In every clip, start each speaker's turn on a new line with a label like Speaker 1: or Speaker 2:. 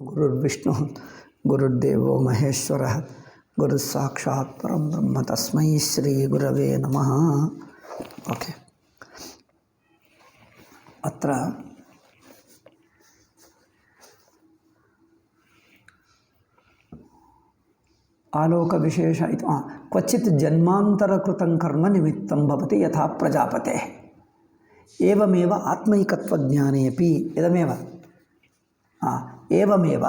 Speaker 1: गुरुर्विष्णु गुरुर्देवो महेश्वरः गुरुस्साक्षात् परं ब्रह्म तस्मै श्री गुरवे नमः। ओके, अत्र आलोक विशेष क्वचित् जन्मान्तरकृतं कर्म निमित्तं भवति यथा प्रजापतेः एवमेव आत्मैकत्वज्ञानेऽपि इदमेव एवमेव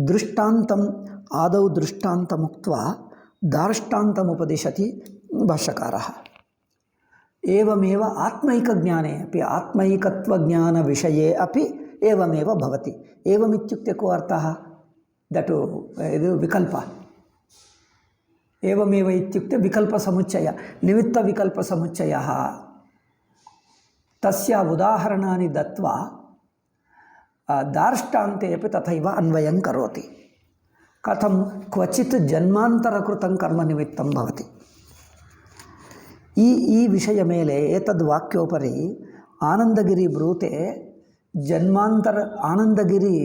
Speaker 1: दृष्टान्तम् आदौ दृष्टान्तमुक्त्वा दार्ष्टान्तमुपदिशति भाष्यकारः। एवमेव आत्मैकज्ञाने अपि आत्मैकत्वज्ञानविषये अपि एवमेव भवति। एवमित्युक्ते को अर्थः? दट् इदु विकल्प। एवमेव इत्युक्ते विकल्पसमुच्चय, निमित्तविकल्पसमुच्चयः। तस्य उदाहरणानि दत्वा दार्ष्टान्ते अपि तथैव अन्वयं करोति। कथं? क्वचित् जन्मान्तरकृतं कर्मनिमित्तं भवति। ಈ ವಿಷಯ ಮೇಲೆ ಏತದ್ ವಾಕ್ಯೋಪರಿ ಆನಂದಗಿರಿ ಬ್ರೂತೆ ಜನ್ಮಾಂತರ ಆನಂದಗಿರಿ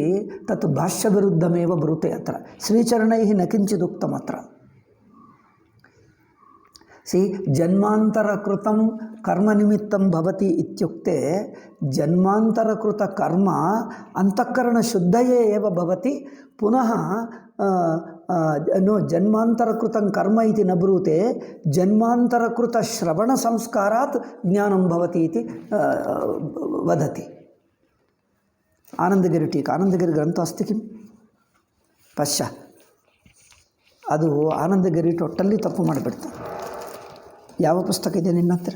Speaker 1: ತತ್ ಭಾಷ್ಯವಿರುದ್ಧಮೇವ ಬ್ರೂತೆ ಅತ್ರ ಶ್ರೀಚರಣೈಃ ನ ಕಿಂಚಿದುಕ್ತಮತ್ರ। ಜನ್ಮಾಂತರಕೃತಂ ಕರ್ಮನಿಮಿತ್ತಂ ಭವತಿ ಇತ್ಯುಕ್ತೆ ಜನ್ಮಾಂತರಕೃತ ಕರ್ಮ ಅಂತಃಕರಣ ಶುದ್ಧಯೇ ಏವ ಭವತಿ। ಪುನಃ ಜನ್ಮಾಂತರಕೃತಂ ಕರ್ಮ ಇತಿ ನ ಬ್ರೂತೆ ಜನ್ಮಾಂತರಕೃತ ಶ್ರವಣ ಸಂಸ್ಕಾರಾತ್ ಜ್ಞಾನಂ ಭವತಿ ಇತಿ ವದತಿ। ಆನಂದಗಿರಿ ಟೀಕಾ ಆನಂದಗಿರಿ ಗ್ರಂಥ ಅಸ್ತಿ ಕಿಂ ಪಶ್ಯ, ಅದು ಆನಂದಗಿರಿ ಟೋಟಲ್ಲಿ ತಪ್ಪು ಮಾಡಿಬಿಡ್ತಾರೆ। ಯಾವ ಪುಸ್ತಕ ಇದೆ ನಿನ್ನ ಹತ್ರ?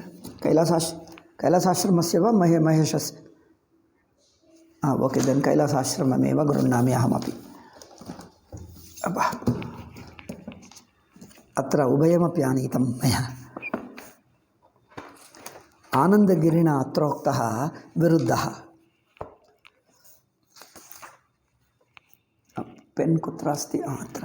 Speaker 1: ಕೈಲಾಸಾಶ್ರಮಸ್ಯ ವಾ ಮಹೇಶಸ್ಯ? Okay, then ಕೈಲಾಸಾಶ್ರಮಮೇವ ಗೃಹ್ಣಾಮಿ ಅಹಮಪಿ। ಅಬ್ಬಾ, ಅತ್ರ ಉಭಯಮಪಿ ಆನೀತಂ ಮಯಾ। ಆನಂದಗಿರಿಣ ಅತ್ರೋಕ್ತಃ ವಿರುದ್ಧಃ। ಪೆನ್ ಕುತ್ರ ಅಸ್ತಿ? ಅತ್ರ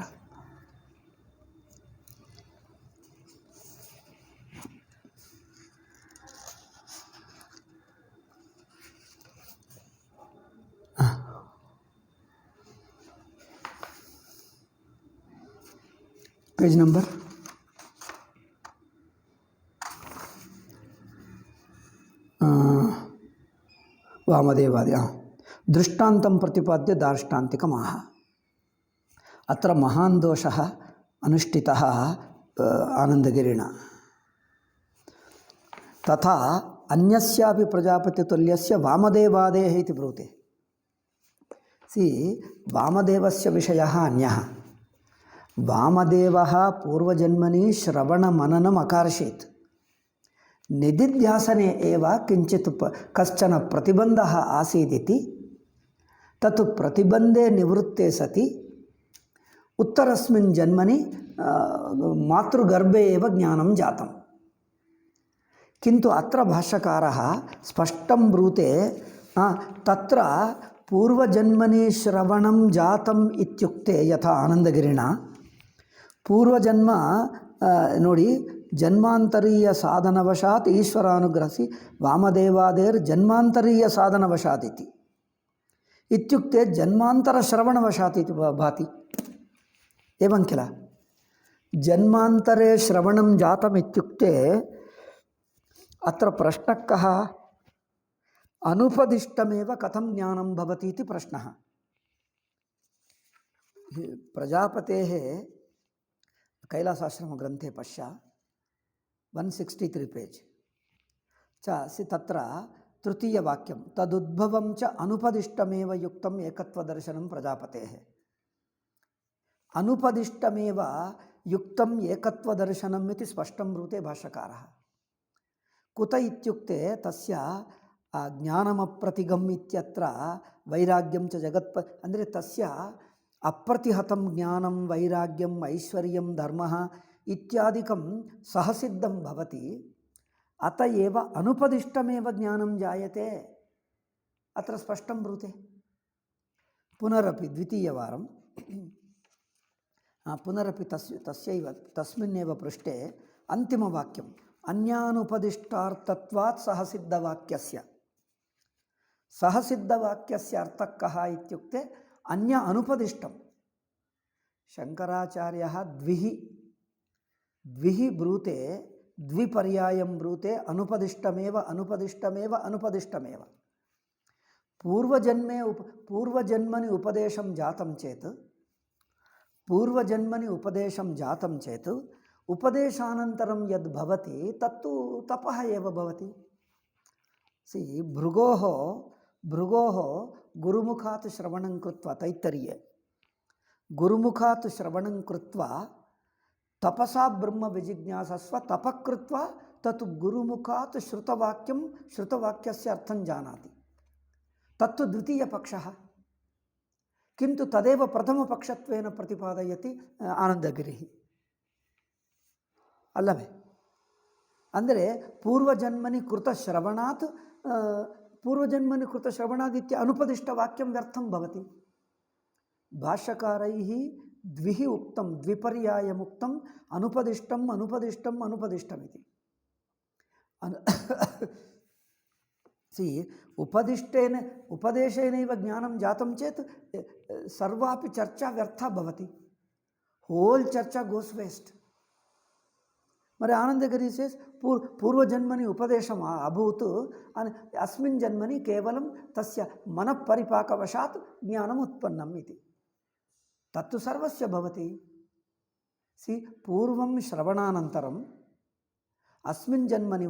Speaker 1: पेज नंबर वामदेवादि दृष्टान्तं प्रतिपाद्य दार्ष्टान्तिकमाह। अत्र महान् दोषः अनुष्ठितः आनन्दगिरिणा। तथा अन्यस्यापि प्रजापतितुल्यस्य वामदेवादेः इति ब्रूते। वामदेवस्य विषयः अन्यः। वामदेवः पूर्वजन्मनि श्रवणमननम् अकार्षीत्। निदिध्यासने एव किञ्चित् कश्चन प्रतिबन्धः आसीदिति तत् प्रतिबन्धे निवृत्ते सति उत्तरस्मिन् जन्मनि मातृगर्भे एव ज्ञानं जातं। किन्तु अत्र भाष्यकारः स्पष्टं ब्रूते तत्र पूर्वजन्मनि श्रवणं जातम् इत्युक्ते यथा आनन्दगिरिणा पूर्वजन्म ನೋಡಿ ಜನ್ಮಾಂತರೀಯ ಸಾಧನವಶಾತ್ ಈಶ್ವರಾನುಗ್ರಹಸಿ ವಾಮದೇವಾದೇರ್ ಜನ್ಮಾಂತರೀಯ ಸಾಧನವಶಾತ್ ಇತಿ ಇತ್ಯುಕ್ತೆ ಜನ್ಮಾಂತರ ಶ್ರವಣವಶಾತ್ ಇತಿ ಭಾತಿ। ಏವಂ ಕಿಲ ಜನ್ಮಾಂತರೇ ಶ್ರವಣಂ ಜಾತಮ್ ಇತ್ಯುಕ್ತೆ ಅತ್ರ ಪ್ರಶ್ನಃ ಕಃ ಅನುಪದಿಷ್ಟಮೇವ ಕಥಂ ಜ್ಞಾನಂ ಭವತಿ ಇತಿ ಪ್ರಶ್ನಃ। ಪ್ರಜಾಪतेः कैलासाश्रम ग्रंथे पश्य 163 पेज तत्र तृतीय वाक्यं तदुद्भवं च अनुपदिष्टमेव युक्तम् एकत्वदर्शनं प्रजापतेः। अनुपदिष्टमेव युक्तम् एकत्वदर्शनम् इति स्पष्टं ब्रूते भाष्यकारः। कुत इत्युक्ते तस्य ज्ञानमप्रतिगम् इत्यत्र वैराग्यं च जगत्प ಅಂದರೆ तस्य अप्रतिहतं ज्ञानं वैराग्यम ऐश्वर्यं धर्मः इत्यादिकं सहसिद्धं भवति। अत एव अनुपदिष्टमेव ज्ञानं जायते। अत्र स्पष्टं ब्रूते। पुनरपि द्वितीयवारं पुनरपि तस्यैव तस्मिन्नेव पृष्ठे अन्तिमवाक्यम् अन्यानुपदिष्टार्थत्वात् सहसिद्धवाक्यस्य सहसिद्धवाक्यस्य अर्थः कः इत्युक्ते ಅನ್ಯ ಅನುಪದಿಷ್ಟಂ. ಶಂಕರಾಚಾರ್ಯ ದ್ವಿಃ ಬ್ರೂತೆ ದ್ವಿಪರ್ಯಾಯಂ ಬ್ರೂತೆ ಅನುಪದಿಷ್ಟಮೇವ ಅನುಪದಿಷ್ಟಮೇವ ಅನುಪದಿಷ್ಟಮೇವ. पूर्वजन्मनि उपदेशं जातं चेत् उपदेशानन्तरं यद् भवति तत्तु तपः एव भवति. सी भृगोः गुरुमुखात् श्रवणं कृत्वा तैत्तरीये गुरुमुखात् श्रवणं कृत्वा तपसा ब्रह्म विजिज्ञासस्व तपः कृत्वा तत् गुरुमुखात् श्रुतवाक्यस्य अर्थं जानाति. तत्तु द्वितीयपक्षः. किन्तु तदेव प्रथमपक्षत्वेन प्रतिपादयति आनन्दगिरिः अल्लवे. ಅಂದರೆ पूर्वजन्मनि कृतश्रवणात् इत्य अनुपदिष्टवाक्यं व्यर्थं भवति. भाष्यकारैः द्विः उक्तं द्विपर्यायमुक्तं अनुपदिष्टमिति. उपदेशेनैव ज्ञानं जातं चेत् सर्वापि चर्चा व्यर्था भवति. होल चर्चा गोस् वेस्ट. मरे आनन्दगिरि सेस् पूर्वजन्मनि उपदेशम् अभूत्, अस्मिन् जन्मनि केवलं तस्य मनःपरिपाकवशात् ज्ञानम् उत्पन्नम् इति. तत्तु सर्वस्य भवति. पूर्वं श्रवणानन्तरं अस्मिन् जन्मनि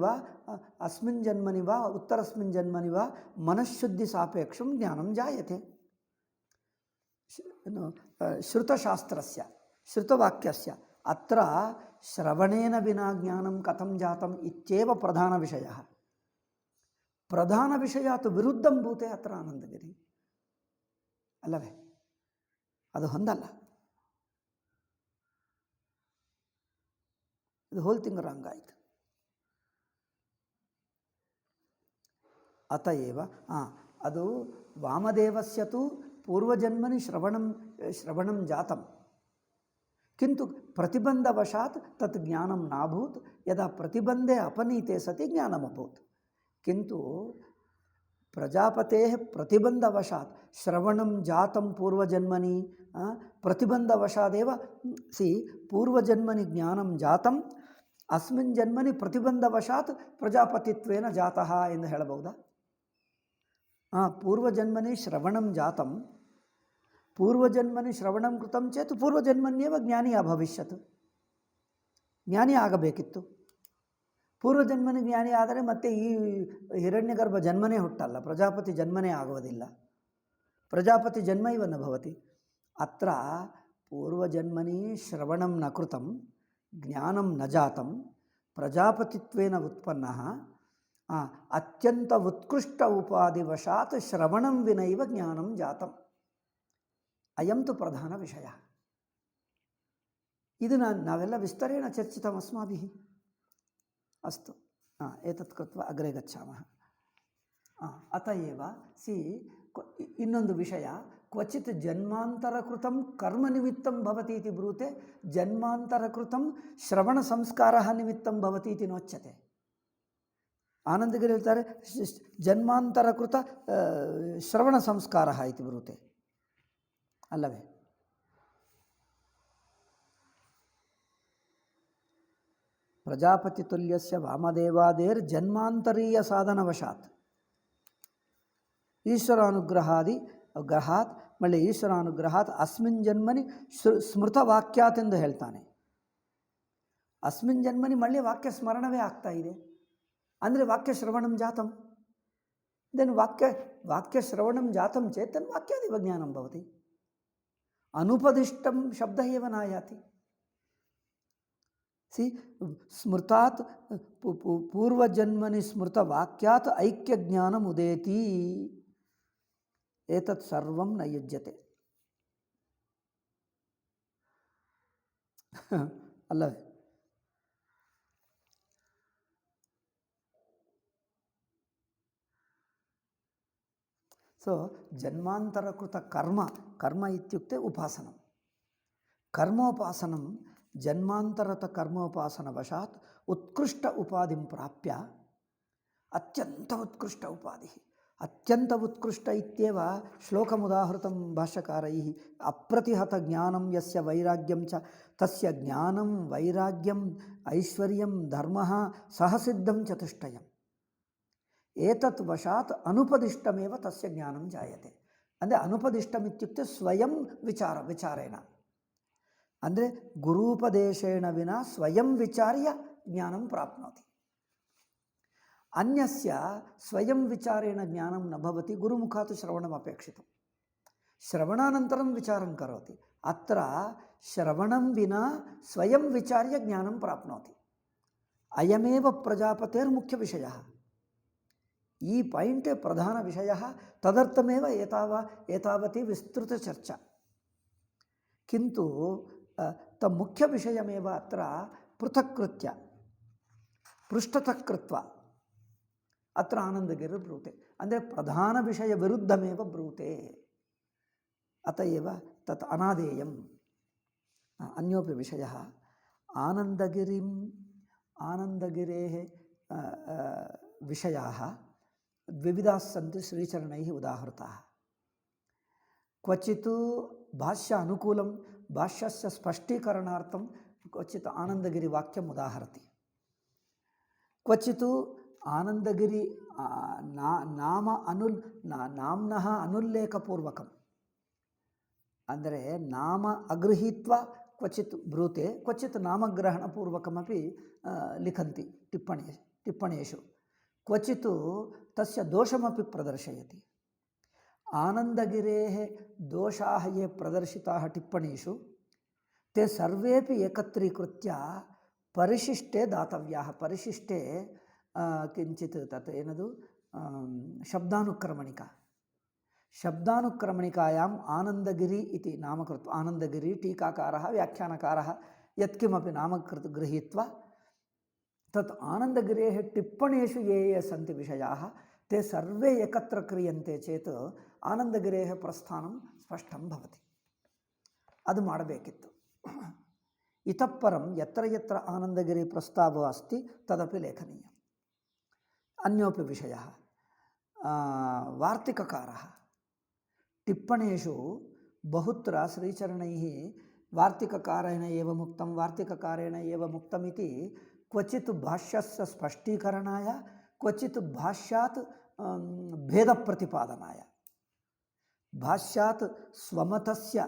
Speaker 1: वा उत्तरस्मिन् जन्मनि वा मनःशुद्धिसापेक्षं ज्ञानं जायते. श्रुतशास्त्रस्य श्रुतवाक्यस्य अत्र श्रवणेन विना ज्ञानं कथं जातम् इत्येव प्रधानविषयः. प्रधानविषयात् विरुद्धं भूते अत्र आनन्दगिरि अल्लवे. ಅದು ಹೊಂದಲ್ಲ. ಇದು ಹೋಲ್ ಥಿಂಗ್ ರಾಂಗ್ ಆಯಿತು. अतएव ಅದು वामदेवस्य तु पूर्वजन्मनि श्रवणं जातं, किन्तु प्रतिबन्धवशात् तत् ज्ञानं नाभूत्. यदा प्रतिबन्धे अपनीते सति ज्ञानमभूत्. किन्तु प्रजापतेः प्रतिबन्धवशात् श्रवणं जातं पूर्वजन्मनि, प्रतिबन्धवशादेव पूर्वजन्मनि ज्ञानं जातं, अस्मिन् जन्मनि प्रतिबन्धवशात् प्रजापतित्वेन जातः ಎಂದು ಹೇಳಬಹುದಾ? पूर्वजन्मनि श्रवणं जातं, पूर्वजन्मनि श्रवणं कृतं चेत् पूर्वजन्मन्येव ज्ञानी अभविष्यत्. ज्ञानी ಆಗಬೇಕಿತ್ತು. पूर्वजन्मनि ज्ञानी ಆದರೆ ಮತ್ತೆ ಈ ಹಿರಣ್ಯಗರ್ಭ ಜನ್ಮನೇ ಹುಟ್ಟಲ್ಲ, ಪ್ರಜಾಪತಿ ಜನ್ಮನೇ ಆಗುವುದಿಲ್ಲ. ಪ್ರಜಾಪತಿ ಜನ್ಮ ಇವ ನ ಭವತಿ. ಅತ್ರ पूर्वजन्मनि श्रवणं न कृतं, ज्ञानं न जातं, प्रजापतित्वेन उत्पन्नः, अत्यंत उत्कृष्ट उपाधिवशात् श्रवणं विनैव ज्ञानं जातम्. अयं तु प्रधान विषयः. इदु नावेल्ल विस्तरेण चर्चितम् अस्माभिः. अस्तु, एतत् कृत्वा अग्रे गच्छामः. अत एव ಇನ್ನೊಂದು ವಿಷಯ, ಕ್ವಚಿತ್ ಜನ್ಮಾಂತರಕೃತಂ ಕರ್ಮನಿಮಿತ್ತಂ ಭವತಿ ಇತಿ ಬ್ರೂತೆ, ಜನ್ಮಾಂತರಕೃತಂ ಶ್ರವಣ ಸಂಸ್ಕಾರಃ ನಿಮಿತ್ತಂ ಭವತಿ ಇತಿ ನೋಚ್ಯತೆ. ಆನಂದಗಿರಿ ಹೇಳ್ತಾರೆ ಜನ್ಮಾಂತರಕೃತ ಶ್ರವಣ ಸಂಸ್ಕಾರಃ ಇತಿ ಬ್ರೂತೆ ಅಲ್ಲವೇ? ಪ್ರಜಾಪತಿತುಲ್ಯಸ್ಯ ವಾಮದೇವಾದೇರ್ ಜನ್ಮಾಂತರೀಯ ಸಾಧನವಶಾತ್ ಈಶ್ವರಾನುಗ್ರಹಾತ್ ಮళ్ళీ ಈಶ್ವರಾನುಗ್ರಹಾತ್ ಅಸ್ಮಿನ್ ಜನ್ಮನಿ ಸ್ಮೃತವಾಕ್ಯಾತ್ ಎಂದು ಹೇಳ್ತಾನೆ. ಅಸ್ಮಿನ್ ಜನ್ಮನಿ ಮళ్ళీ ವಾಕ್ಯ ಸ್ಮರಣವೇ ಆಗ್ತಾ ಇದೆ ಅಂದರೆ ವಾಕ್ಯ ಶ್ರವಣಂ ಜಾತಂ. ದೆನ್ ವಾಕ್ಯ ಶ್ರವಣಂ ಜಾತಂ ಚೇತ್ ತನ್ ವಾಕ್ಯಾದಿವ ಜ್ಞಾನಂ ಭವತಿ. ಅನುಪದಿಷ್ಟಂ ಶಬ್ದ ಏವ ನಾಯಾತಿ. ಸ್ಮೃತಾತ್ ಪೂರ್ವಜನ್ಮನಿ ಸ್ಮೃತವಾಕ್ಯಾತ್ ಐಕ್ಯಜ್ಞಾನಂ ಉದೇತಿ. ಏತತ್ ಸರ್ವಂ ನ ಯುಜ್ಯತೆ ಅಲ್ಲವೇ? ಸೊ ಜನ್ಮಾಂತರಕೃತ ಕರ್ಮ ಇತ್ಯುಕ್ತೆ ಉಪಾಸನಂ. ಕರ್ಮೋಪಾಸನಂ ಜನ್ಮಾಂತರತ ಕರ್ಮೋಪಾಸನವಶಾತ್ ಉತ್ಕೃಷ್ಟ ಉಪಾಧಿಂ ಪ್ರಾಪ್ಯ, ಅತ್ಯಂತ ಉತ್ಕೃಷ್ಟ ಉಪಾಧಿ, ಅತ್ಯಂತ ಉತ್ಕೃಷ್ಟ ಇತ್ಯೇವ ಶ್ಲೋಕಮುದಾಹೃತಂ ಭಾಷ್ಯಕಾರೈಃ. ಅಪ್ರತಿಹತ ಜ್ಞಾನಂ ಯಸ್ಯ ವೈರಾಗ್ಯಂ ಚ ತಸ್ಯ ಜ್ಞಾನಂ ವೈರಾಗ್ಯಂ ಐಶ್ವರ್ಯಂ ಧರ್ಮಃ ಸಹಸಿದ್ಧಂ ಚತುಷ್ಟಯಂ. ಏತತ್ ವಶಾತ್ ಅನುಪದಿಷ್ಟಮೇವ ತಸ್ಯ ಜ್ಞಾನಂ ಜಾಯತೆ. ಅಂದರೆ ಅನುಪದಿಷ್ಟಮಿತ್ಯುಕ್ತೆ ಸ್ವಯಂ ವಿಚಾರೇಣ, ಅಂದರೆ ಗುರೂಪದೇಶೇಣ ವಿನಾ ಸ್ವಯಂ ವಿಚಾರ್ಯ ಜ್ಞಾನಂ ಪ್ರಾಪ್ನೋತಿ. ಅನ್ಯಸ್ಯ ಸ್ವಯಂ ವಿಚಾರೇಣ ಜ್ಞಾನಂ ನ ಭವತಿ, ಗುರುಮುಖಾತ್ ಶ್ರವಣಂ ಅಪೇಕ್ಷಿತಂ. ಶ್ರವಣಾನಂತರಂ ವಿಚಾರಂ ಕರೋತಿ. ಅತ್ರ ಶ್ರವಣಂ ವಿನಾ ಸ್ವಯಂ ವಿಚಾರ್ಯ ಜ್ಞಾನಂ ಪ್ರಾಪ್ನೋತಿ. ಅಯಮೇವ ಪ್ರಜಾಪತೇರ್ಮುಖ್ಯ ವಿಷಯ. ಈ ಪಾಯಿಂಟೇ ಪ್ರಧಾನ ವಿಷಯ. ತದರ್ಥಮೇವ ಏತಾವತಿ ವಿಸ್ತೃತ ಚರ್ಚಾ. ಕಿಂತು ಮುಖ್ಯ ವಿಷಯಮೇವ ಅತ್ರ ಪೃಥಕ್ಕೃತ್ಯ ಪೃಷ್ಠತಃ ಕೃತ್ವ ಅತ್ರ ಆನಂದಗಿರಿ ಬ್ರೂತೆ. ಅಂದರೆ ಪ್ರಧಾನ ವಿಷಯ ವಿರುದ್ಧಮೇವ ಬ್ರೂತೆ. ಅತಏವ ತತ್ ಅನಾದೇಯಂ. ಅನ್ಯೋಪಿ ವಿಷಯ ಆನಂದಗಿರೇಃ ವಿಷಯಾಃ ದ್ವಿವಿಧಾಃ ಸಂತಿ ಶ್ರೀಚರಣೈಃ ಉದಾಹೃತಾಃ. ಕ್ವಚಿತ್ ಭಾಷ್ಯ ಅನುಕೂಲಂ ಭಾಷ್ಯಸ್ಯ ಸ್ಪಷ್ಟೀಕರಣಾರ್ಥಂ ಕ್ವಚಿತ್ ಆನಂದಗಿರಿ ವಾಕ್ಯಂ ಉದಾಹರತಿ. ಕ್ವಚಿತ್ ಆನಂದಗಿರಿ ನಾಮ್ನಃ ಅನುಲ್ಲೇಖಪೂರ್ವಕಂ, ಅಂದರೆ ನಾಮ ಅಗೃಹೀತ್ವ ಕ್ವಚಿತ್ ಬ್ರೂತೆ, ಕ್ವಚಿತ್ ನಾಮಗ್ರಹಣಪೂರ್ವಕಮಪಿ ಲಿಖಂತಿ ಟಿಪ್ಪಣೇಶು. ಕ್ವಚಿತ್ ತಸ್ಯ ದೋಷಮಪಿ ಪ್ರದರ್ಶಯತಿ. ಆನಂದಗಿರೇಃ ದೋಷಾಃ ಯೇ ಪ್ರದರ್ಶಿತಾಃ ಟಿಪ್ಪಣೀಷು ते सर्वेपि एकत्रीकृत्य परिशिष्टे दातव्याः. परिशिष्टे किञ्चित् तत् ಏನದು ಶಬ್ದಾನುಕ್ರಮಣಿಕಾ. शब्दानुक्रमणिकायाम् आनन्दगिरी इति नामकृत्वा, आनन्दगिरी टीकाकारः व्याख्यानकारः यत्किमपि नामकृत् गृहीत्वा तत् आनन्दगिरेः टिप्पणीषु ये ये सन्ति विषयाः ते सर्वे एकत्र क्रियन्ते चेत् आनन्दगिरेः प्रस्थानं स्पष्टं भवति. ಅದು ಮಾಡಬೇಕಿತ್ತು. इतः परं यत्र यत्र आनन्दगिरी प्रस्तावो अस्ति तदपि लेखनीयम्. अन्योपि विषयः वार्तिककारः. टिप्पणीषु बहुत्र श्रीचरणैः वार्तिककारेण एव मुक्तं वार्तिककारेण एव मुक्तमिति क्वचित् भाष्यस्य स्पष्टीकरणाय, क्वचित् भाष्यात् भेदप्रतिपादनाय, भाष्यात् स्वमतस्य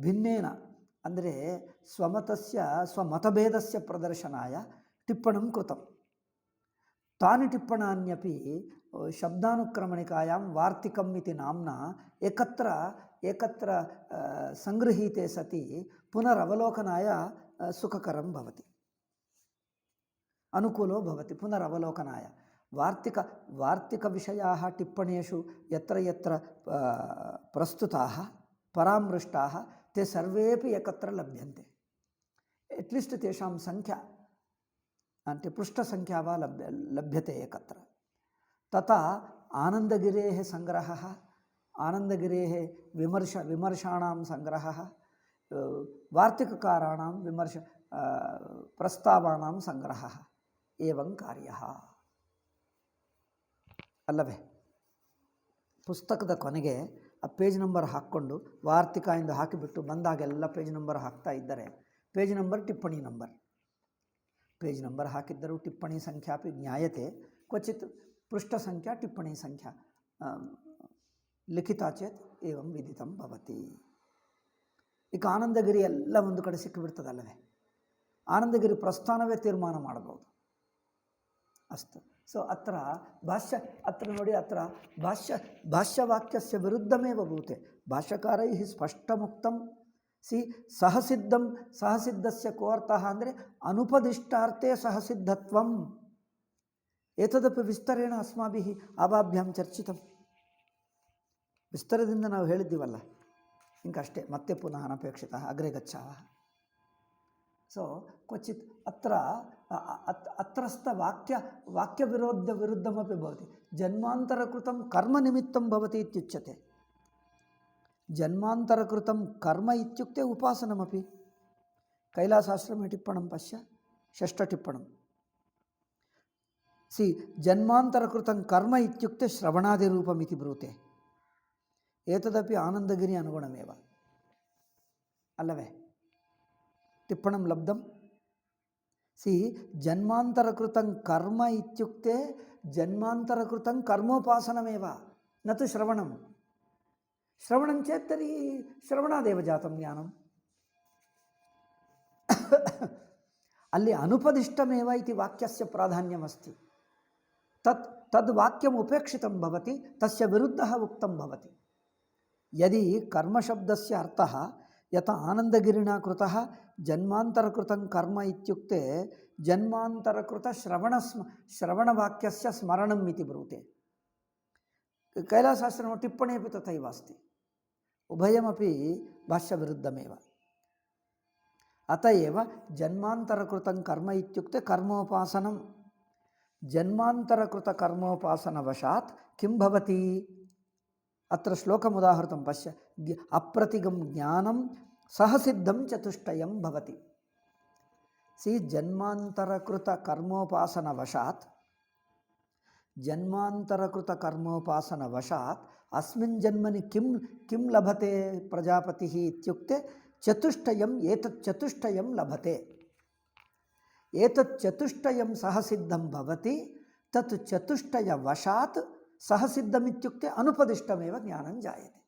Speaker 1: भिन्नेन ಅಂದರೆ ಸ್ವಮತಭೇದಸ್ಯ ಪ್ರದರ್ಶನಾಯ ಟಿಪ್ಪಣಂ ಕೃತಂ. ತಾನಿ ಟಿಪ್ಪಣಾನ್ಯಪಿ ಶಬ್ದಾನುಕ್ರಮಣಿಕಾಯಾಂ ವಾರ್ತಿಕಂ ಇತಿ ನಾಮ್ನಾ ಏಕತ್ರ ಸಂಗೃಹೀತೆ ಸತಿ ಪುನರವಲೋಕನಾಯ ಸುಖಕರಂ ಭವತಿ, ಅನುಕೂಲೋ ಭವತಿ ಪುನರವಲೋಕನಾಯ. ವಾರ್ತಿಕವಿಷಯಾः ಟಿಪ್ಪಣೇಷು ಯತ್ರ ಯತ್ರ ಪ್ರಸ್ತುತಾः ಪರಾಮೃಷ್ಟಾः ते सर्वेपि एकत्र लभ्यन्ते. एट्लीस्ट् तेषां संख्या अन्ते पृष्ठसंख्या वा लभ्यते एकत्र. तथा आनन्दगिरेः सङ्ग्रहः, आनन्दगिरेः विमर्शाणां सङ्ग्रहः, वार्तिककाराणां प्रस्तावानां सङ्ग्रहः एवं कार्यः ಅಲ್ಲವೇ. ಪುಸ್ತಕದ ಕೊನೆಗೆ ಆ ಪೇಜ್ ನಂಬರ್ ಹಾಕ್ಕೊಂಡು ವಾರ್ತಿಕದಿಂದ ಹಾಕಿಬಿಟ್ಟು ಬಂದಾಗೆಲ್ಲ ಪೇಜ್ ನಂಬರ್ ಹಾಕ್ತಾ ಇದ್ದರೆ ಪೇಜ್ ನಂಬರ್ ಟಿಪ್ಪಣಿ ನಂಬರ್, ಪೇಜ್ ನಂಬರ್ ಹಾಕಿದ್ದರೂ ಟಿಪ್ಪಣಿ ಸಂಖ್ಯಾಪಿ ಜ್ಞಾಯತೆ. ಕ್ವಚಿತ್ ಪೃಷ್ಠ ಸಂಖ್ಯಾ ಟಿಪ್ಪಣಿ ಸಂಖ್ಯಾ ಲಿಖಿತಾ ಚೇತ್ ಏವಂ ವಿದಿತಂ ಭವತಿ. ಈಗ ಆನಂದಗಿರಿ ಎಲ್ಲ ಒಂದು ಕಡೆ ಸಿಕ್ಕಿಬಿಡ್ತದಲ್ಲವೇ. ಆನಂದಗಿರಿ ಪ್ರಸ್ಥಾನವೇ ತೀರ್ಮಾನ ಮಾಡಬಹುದು. ಅಸ್ತು. ಸೊ ಅತ್ರ ನೋಡಿ, ಅತ್ರ ಭಾಷ್ಯವಾಕ್ಯಸ್ಯ ವಿರುದ್ಧಮೇವ ಭೂತೆ. ಭಾಷ್ಯಕಾರೈಃ ಸ್ಪಷ್ಟಮುಕ್ತಂ. ಸಹಸಿದ್ಧಸ್ಯ ಕೋ ಅರ್ಥಃ ಅಂದರೆ ಅನುಪದಿಷ್ಟಾರ್ಥೇ ಸಹಸಿದ್ಧತ್ವಂ. ಏತದಪಿ ವಿಸ್ತರೇಣ ಅಸ್ಮಾಭಿಃ ಆವಾಭ್ಯಾಂ ಚರ್ಚಿತಂ. ವಿಸ್ತರದಿಂದ ನಾವು ಹೇಳಿದ್ದೀವಲ್ಲ, ಇಂಕಷ್ಟೇ, ಮತ್ತೆ ಪುನಃ ಅನಪೇಕ್ಷಿತಃ ಅಗ್ರೆ ಗಚ್ಚಾವಃ. ಸೊ ಕ್ವಚಿತ್ ಅತ್ರಸ್ಥ ವಾಕ್ಯವಿರುದ್ಧಮಪಿ ಭವತಿ. ಜನ್ಮಾಂತರಕೃತಂ ಕರ್ಮ ನಿಮಿತ್ತಂ ಭವತಿ ಇತ್ಯುಚ್ಯತೆ. ಜನ್ಮಾಂತರಕೃತಂ ಕರ್ಮ ಇತ್ಯುಕ್ತೆ ಉಪಾಸನಮಪಿ. ಕೈಲಾಸಾಶ್ರಮೇ ಟಿಪ್ಪಣಂ ಪಶ್ಯ ಷಷ್ಠ ಟಿಪ್ಪಣಂ. ಸಿ ಜನ್ಮಾಂತರಕೃತಂ ಕರ್ಮ ಇತ್ಯುಕ್ತೆ ಶ್ರವಣಾದಿರೂಪಮಿತಿ ಬ್ರೂತೆ. ಏತದಪಿ ಆನಂದಗಿರಿ ಅನುಗುಣಮೇವ ಅಲ್ಲವೇ? ಟಿಪ್ಪಣಂ ಲಬ್ಧಂ. ಸಿ ಜನ್ಮಾಂತರಕೃತಂ ಕರ್ಮ ಇತ್ಯುಕ್ತೆ ಜನ್ಮಾಂತರಕೃತಂ ಕರ್ಮೋಪಾಸನಮೇವ ನ ತು ಶ್ರವಣಂ. ಶ್ರವಣಂ ಚೇತ್ ತರ್ಹಿ ಶ್ರವಣಾದೇವ ಜಾತಂ ಜ್ಞಾನಂ. ಅಲ್ಲಿ ಅನುಪದಿಷ್ಟಮೇವ ಇತಿ ವಾಕ್ಯಸ್ಯ ಪ್ರಾಧಾನ್ಯಮಸ್ತಿ. ತದ್ ವಾಕ್ಯಂ ಉಪೇಕ್ಷಿತಂ ಭವತಿ, ತಸ್ಯ ವಿರುದ್ಧಃ ಉಕ್ತಂ ಭವತಿ. ಯದಿ ಕರ್ಮಶಬ್ದಸ್ಯ ಅರ್ಥಃ ಯಥ ಆನಂದಗಿರಿಣಾ ಕೃತಃ ಜನ್ಮಾಂತರಕೃತಂ ಕರ್ಮ ಇತ್ಯುಕ್ತೆ ಜನ್ಮಾಂತರಕೃತ ಶ್ರವಣವಾಕ್ಯಸ್ಯ ಸ್ಮರಣಂ ಇತಿ ಬ್ರೂತೆ. ಕೈಲಾಸಶಾಸ್ತ್ರ ಟಿಪ್ಪಣಿ ಅಪಿ ತಥೈವ ಅಸ್ತಿ. ಉಭಯಮಪಿ ಭಾಷ್ಯವಿರುದ್ಧಮೇವ. ಅತ ಏವ ಜನ್ಮಾಂತರಕೃತಂ ಕರ್ಮ ಇತ್ಯುಕ್ತೆ ಕರ್ಮೋಪಾಸನಂ. ಜನ್ಮಾಂತರಕೃತ ಕರ್ಮೋಪಾಸನವಶಾತ್ ಕಿಂ ಭವತಿ? ಅತ್ರ ಶ್ಲೋಕಮುದಾಹೃತಂ ಪಶ್ಯ. ಅಪ್ರತಿಗಂ ಜ್ಞಾನಂ ಸಹಸಿದ್ಧಂ ಚತುಷ್ಟಯಂ ಭವತಿ. ಸಿ ಜನ್ಮಾಂತರಕೃತ ಕರ್ಮೋಪಾಸನವಶಾತ್ ಅಸ್ಮಿನ್ ಜನ್ಮನಿ ಕಿಂ ಲಭತೆ ಪ್ರಜಾಪತಿ ಇತ್ಯುಕ್ತೆ ಚತುಷ್ಟಯಂ. ಏತತ್ ಚತುಷ್ಟಯಂ ಲಭತೆ. ಏತತ್ ಚತುಷ್ಟಯಂ ಸಹಸಿದ್ಧಂ ಭವತಿ. ತತ್ ಚತುಷ್ಟಯ ವಶಾತ್ ಸಹಸಿದ್ಧಮಿತ್ಯುಕ್ತೆ ಅನುಪದಿಷ್ಟಮೇವ ಜ್ಞಾನಂ ಜಾಯತೆ.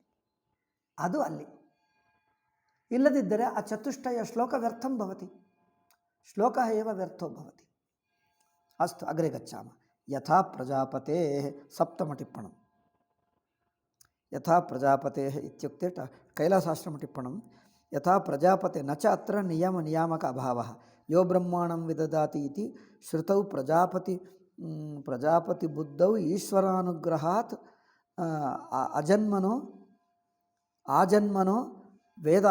Speaker 1: ಅದು ಅಲ್ಲಿ. ಇಲ್ಲದಿದ್ದರೆ ಆ ಚತುಷ್ಟಯ ಶ್ಲೋಕ ವ್ಯರ್ಥಂ ಭವತಿ. ಶ್ಲೋಕ ಏವ ವ್ಯರ್ಥೋ ಭವತಿ. ಅಸ್ತು ಅಗ್ರೆ ಗಚ್ಚಾಮ. ಯಥಾ ಪ್ರಜಾಪತೆ ಸಪ್ತಮ ಟಿಪ್ಪಣಂ. ಯಥಾ ಪ್ರಜಾಪತೆ ಇತ್ಯುಕ್ತೆ ಕೈಲಾಸಾಶ್ರಮ ಟಿಪ್ಪಣಂ. ಯಥಾ ಪ್ರಜಾಪತೆ ನ ಚ ಅತ್ರ ನಿಯಾಮಕ ಅಭಾವಃ ಯೋ ಬ್ರಹ್ಮಾಣಂ ವಿದದಾತಿ ಇತಿ ಶ್ರುತೌ ಪ್ರಜಾಪತಿ ಬುದ್ಧೌ ಈಶ್ವರಾನುಗ್ರಹಾತ್ ಆಜನ್ಮನೋ ವೇದ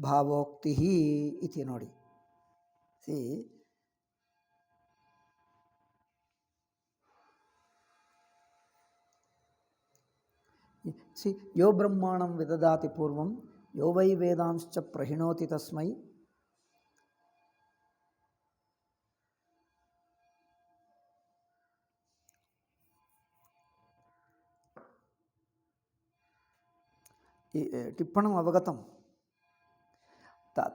Speaker 1: ಭಾವೋಕ್ತಿ ಇತಿ ನೋಡಿ. ಸಿ ಯೋ ಬ್ರಹ್ಮಾಣಂ ವಿದದಾತಿ ಪೂರ್ವಂ ಯೋ ವೈ ವೇದಾಂಶ್ಚ ಪ್ರಹಿಣೋತಿ ತಸ್ಮೈ ಟಿಪ್ಪಣಂ ಅವಗತಂ.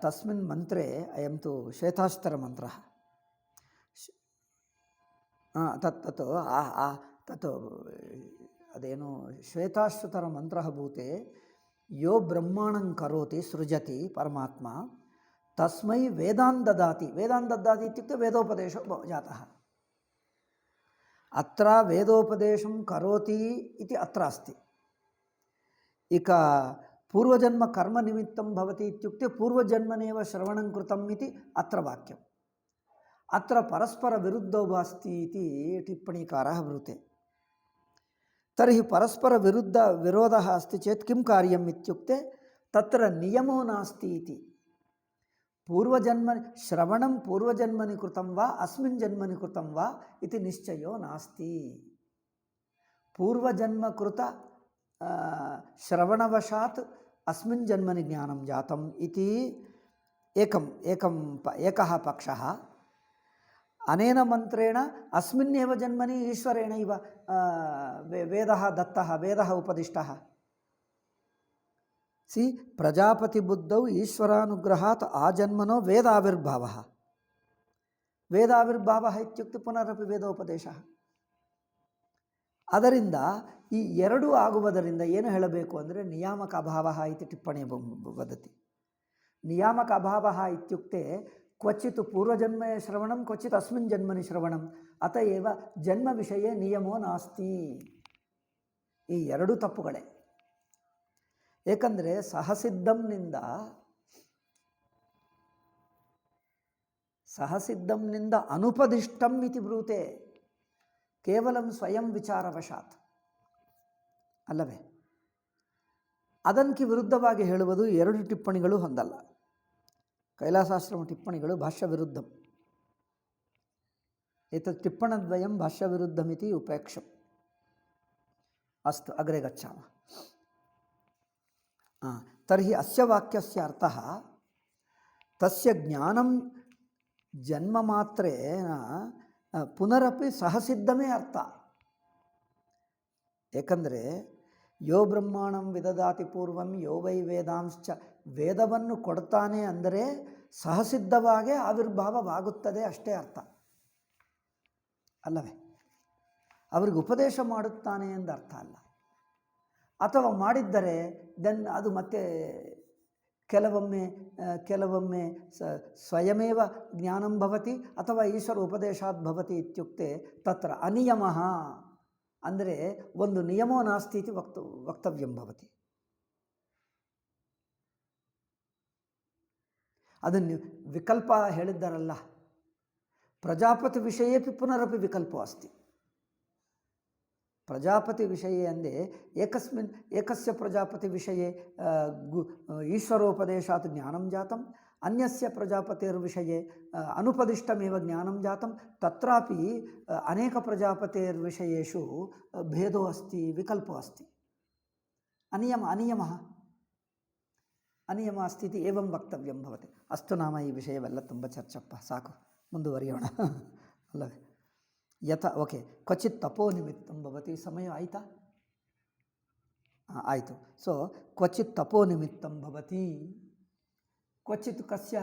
Speaker 1: ತಸ್ಮಿನ್ ಮಂತ್ರೆ ಅಯಂ ತು ಶ್ವೇತಾಶ್ವತರ ಮಂತ್ರ. ತತ್ ಅದೇನು ಶ್ವೇತಾಶ್ವತರ ಮಂತ್ರ ಭೂತೆ. ಯೋ ಬ್ರಹ್ಮಾಣಂ ಕರೋತಿ ಸೃಜತಿ ಪರಮಾತ್ಮ ತಸ್ಮೈ ವೇದಾನ್ ದದಾತಿ. ವೇದಾನ್ ದದಾತಿ ಇತ್ಯುಕ್ತೆ ವೇದೋಪದೇಶೋ ಜಾತಃ. ಅತ್ರ ವೇದೋಪದೇಶಂ ಕರೋತಿ ಇತಿ ಅತ್ರ ಅಸ್ತಿ. ಇಕ ಪೂರ್ವಜನ್ಮ ಕರ್ಮ ನಿಮಿತ್ತಂ ಭವತಿ ಇತ್ಯುಕ್ತೆ ಪೂರ್ವಜನ್ಮನೇವ ಶ್ರವಣಂ ಕೃತಂ ಇತಿ ಅತ್ರ ವಾಕ್ಯಂ. ಅತ್ರ ಪರಸ್ಪರ ವಿರುದ್ಧೋ ಭಾಸ್ತಿ ಇತಿ ಟಿಪ್ಪಣಿಕಾರಃ ಬ್ರೂತೆ. ತರ್ಹಿ ಪರಸ್ಪರ ವಿರೋಧಃ ಅಸ್ತಿ ಚೇತ್ ಕಿಂ ಕಾರ್ಯಂ ಇತ್ಯುಕ್ತೆ ತತ್ರ ನಿಯಮೋ ನಾಸ್ತಿ ಇತಿ. ಶ್ರವಣಂ ಪೂರ್ವಜನ್ಮನಿ ಕೃತಂ ವಾ ಅಸ್ಮಿನ್ ಜನ್ಮನಿ ಕೃತಂ ವಾ ಇತಿ ನಿಶ್ಚಯೋ ನಾಸ್ತಿ. ಪೂರ್ವಜನ್ಮಕೃತ ಶ್ರವಣವಶಾತ್ ಅಸ್ಮಿನ್ ಜನ್ಮನಿ ಜ್ಞಾನಂ ಜಾತಂ ಇತಿ ಏಕಃ ಪಕ್ಷಃ. ಅನೇನ ಮಂತ್ರೇಣ ಅಸ್ಮಿನ್ನೇವ ಜನ್ಮನಿ ಈಶ್ವರೇಣ ಇವ ವೇದಃ ದತ್ತಃ, ವೇದಃ ಉಪದಿಷ್ಟಃ. ಸಿ ಪ್ರಜಾಪತಿ ಬುದ್ಧೌ ಈಶ್ವರಾನುಗ್ರಹಾತ್ ಆಜನ್ಮನೋ ವೇದಾವಿರ್ಭಾವಃ. ವೇದಾವಿರ್ಭಾವಃ ಇತ್ಯುಕ್ತೆ ಪುನರಪಿ ವೇದೋಪದೇಶಃ. ಅದರಿಂದ ಈ ಎರಡೂ ಆಗುವುದರಿಂದ ಏನು ಹೇಳಬೇಕು ಅಂದರೆ ನಿಯಾಮಕ ಅಭಾವಃ ಇತಿ ಟಿಪ್ಪಣಿ ವದತಿ. ನಿಯಾಮಕ ಅಭಾವಃ ಇತ್ಯುಕ್ತೆ ಕ್ವಚಿತ್ ಪೂರ್ವಜನ್ಮ ಶ್ರವಣಂ ಕ್ವಚಿತ್ ಅಸ್ಮಿನ್ ಜನ್ಮನಿ ಶ್ರವಣಂ ಅತ ಏವ ಜನ್ಮ ವಿಷಯ ನಿಯಮೋ ನಾಸ್ತಿ. ಈ ಎರಡೂ ತಪ್ಪುಗಳೇ. ಏಕೆಂದರೆ ಸಹಸಿದ್ಧಂನಿಂದ ಅನುಪದಿಷ್ಟಂ ಇತಿ ಬ್ರೂತೆ. ಕೇವಲಂ ಸ್ವಯಂ ವಿಚಾರವಶಾತ್ ಅಲ್ಲವೇ? ಅದಕ್ಕೆ ವಿರುದ್ಧವಾಗಿ ಹೇಳುವುದು ಎರಡು ಟಿಪ್ಪಣಿಗಳು ಹೊಂದಲ್ಲ. ಕೈಲಾಸಾಶ್ರಮ ಟಿಪ್ಪಣಿಗಳು ಭಾಷ್ಯ ವಿರುದ್ಧಂ. ಏತತ್ ಟಿಪ್ಪಣದ್ವಯಂ ಭಾಷ್ಯ ವಿರುದ್ಧಮಿತಿ ಉಪೇಕ್ಷಂ. ಅಸ್ತು ಅಗ್ರೆ ಗಚ್ಚಾಮಃ. ತರ್ಹಿ ಅಸ್ಯ ವಾಕ್ಯಸ್ಯ ಅರ್ಥಃ ತಸ್ಯ ಜ್ಞಾನಂ ಜನ್ಮ ಮಾತ್ರೇನ ಪುನರಪಿ ಸಹಸಿದ್ಧಮೇ ಅರ್ಥ. ಏಕೆಂದರೆ ಯೋ ಬ್ರಹ್ಮಾಣಂ ವಿದದಾತಿ ಪೂರ್ವಂ ಯೋ ವೈ ವೇದಾಂಶ್ಚ, ವೇದವನ್ನು ಕೊಡ್ತಾನೆ ಅಂದರೆ ಸಹಸಿದ್ಧವಾಗೇ ಆವಿರ್ಭಾವವಾಗುತ್ತದೆ ಅಷ್ಟೇ ಅರ್ಥ ಅಲ್ಲವೇ? ಅವರಿಗೆ ಉಪದೇಶ ಮಾಡುತ್ತಾನೆ ಎಂದು ಅರ್ಥ ಅಲ್ಲ. ಅಥವಾ ಮಾಡಿದ್ದರೆ ದೆನ್ ಅದು ಮತ್ತೆ ಕೆಲವೊಮ್ಮೆ ಸ್ವಯಮೇವ ಜ್ಞಾನಂ ಭವತಿ ಅಥವಾ ಈಶ್ವರ ಉಪದೇಶಾತ್ ಭವತಿ ಇತ್ಯುಕ್ತೆ ತತ್ರ ಅನಿಯಮಃ, ಅಂದರೆ ಒಂದು ನಿಯಮೋ ನಾಸ್ತಿ ಇತಿ ವಕ್ತವ್ಯಂ ಭವತಿ. ಅದನ್ನು ವಿಕಲ್ಪ ಹೇಳಿದ್ದಾರಲ್ಲ, ಪ್ರಜಾಪತಿ ವಿಷಯೇಪಿ ಪುನರಪಿ ವಿಕಲ್ಪೋ ಅಸ್ತಿ. ಪ್ರಜಾಪತಿ ವಿಷಯೇ ಅಂದೆ ಏಕಸ್ಯ ಪ್ರಜಾಪತಿ ವಿಷಯೇ ಈಶ್ವರೋಪದೇಶಾತ್ ಜ್ಞಾನಂ ಜಾತಂ, ಅನ್ಯಸ್ಯ ಪ್ರಜಾಪತಿರ್ವಿಷಯೇ ಅನುಪದಿಷ್ಟಮೇವ ಜ್ಞಾನಂ ಜಾತಂ, ತತ್ರಾಪಿ ಅನೇಕ ಪ್ರಜಾಪತಿರ್ವಿಷಯೇಷು ಭೇದೋ ಅಸ್ತಿ, ವಿಕಲ್ಪೋ ಅಸ್ತಿ. ಅನಿಯಮ ಅಸ್ತಿ ಇತಿ ಏವಂ ವಕ್ತವ್ಯಂ ಭವತಿ. ಅಷ್ಟು ನಾಮ ಈ ವಿಷಯವೆಲ್ಲ ತುಂಬ ಚರ್ಚಪ್ಪ, ಸಾಕು ಮುಂದುವರಿಯೋಣ ಅಲ್ಲವೇ? ಓಕೆ. ಕ್ವಚಿತ್ ತಪೋ ನಿಮಿತ್ತಂ ಭವತಿ. ಸಮಯ ಆಯಿತಾ? ಆಯಿತು. ಸೊ ಕ್ವಚಿತ್ ತಪೋ ನಿಮಿತ್ತಂ ಭವತಿ. ಕ್ವಚಿತ್ ಕಸ್ಯ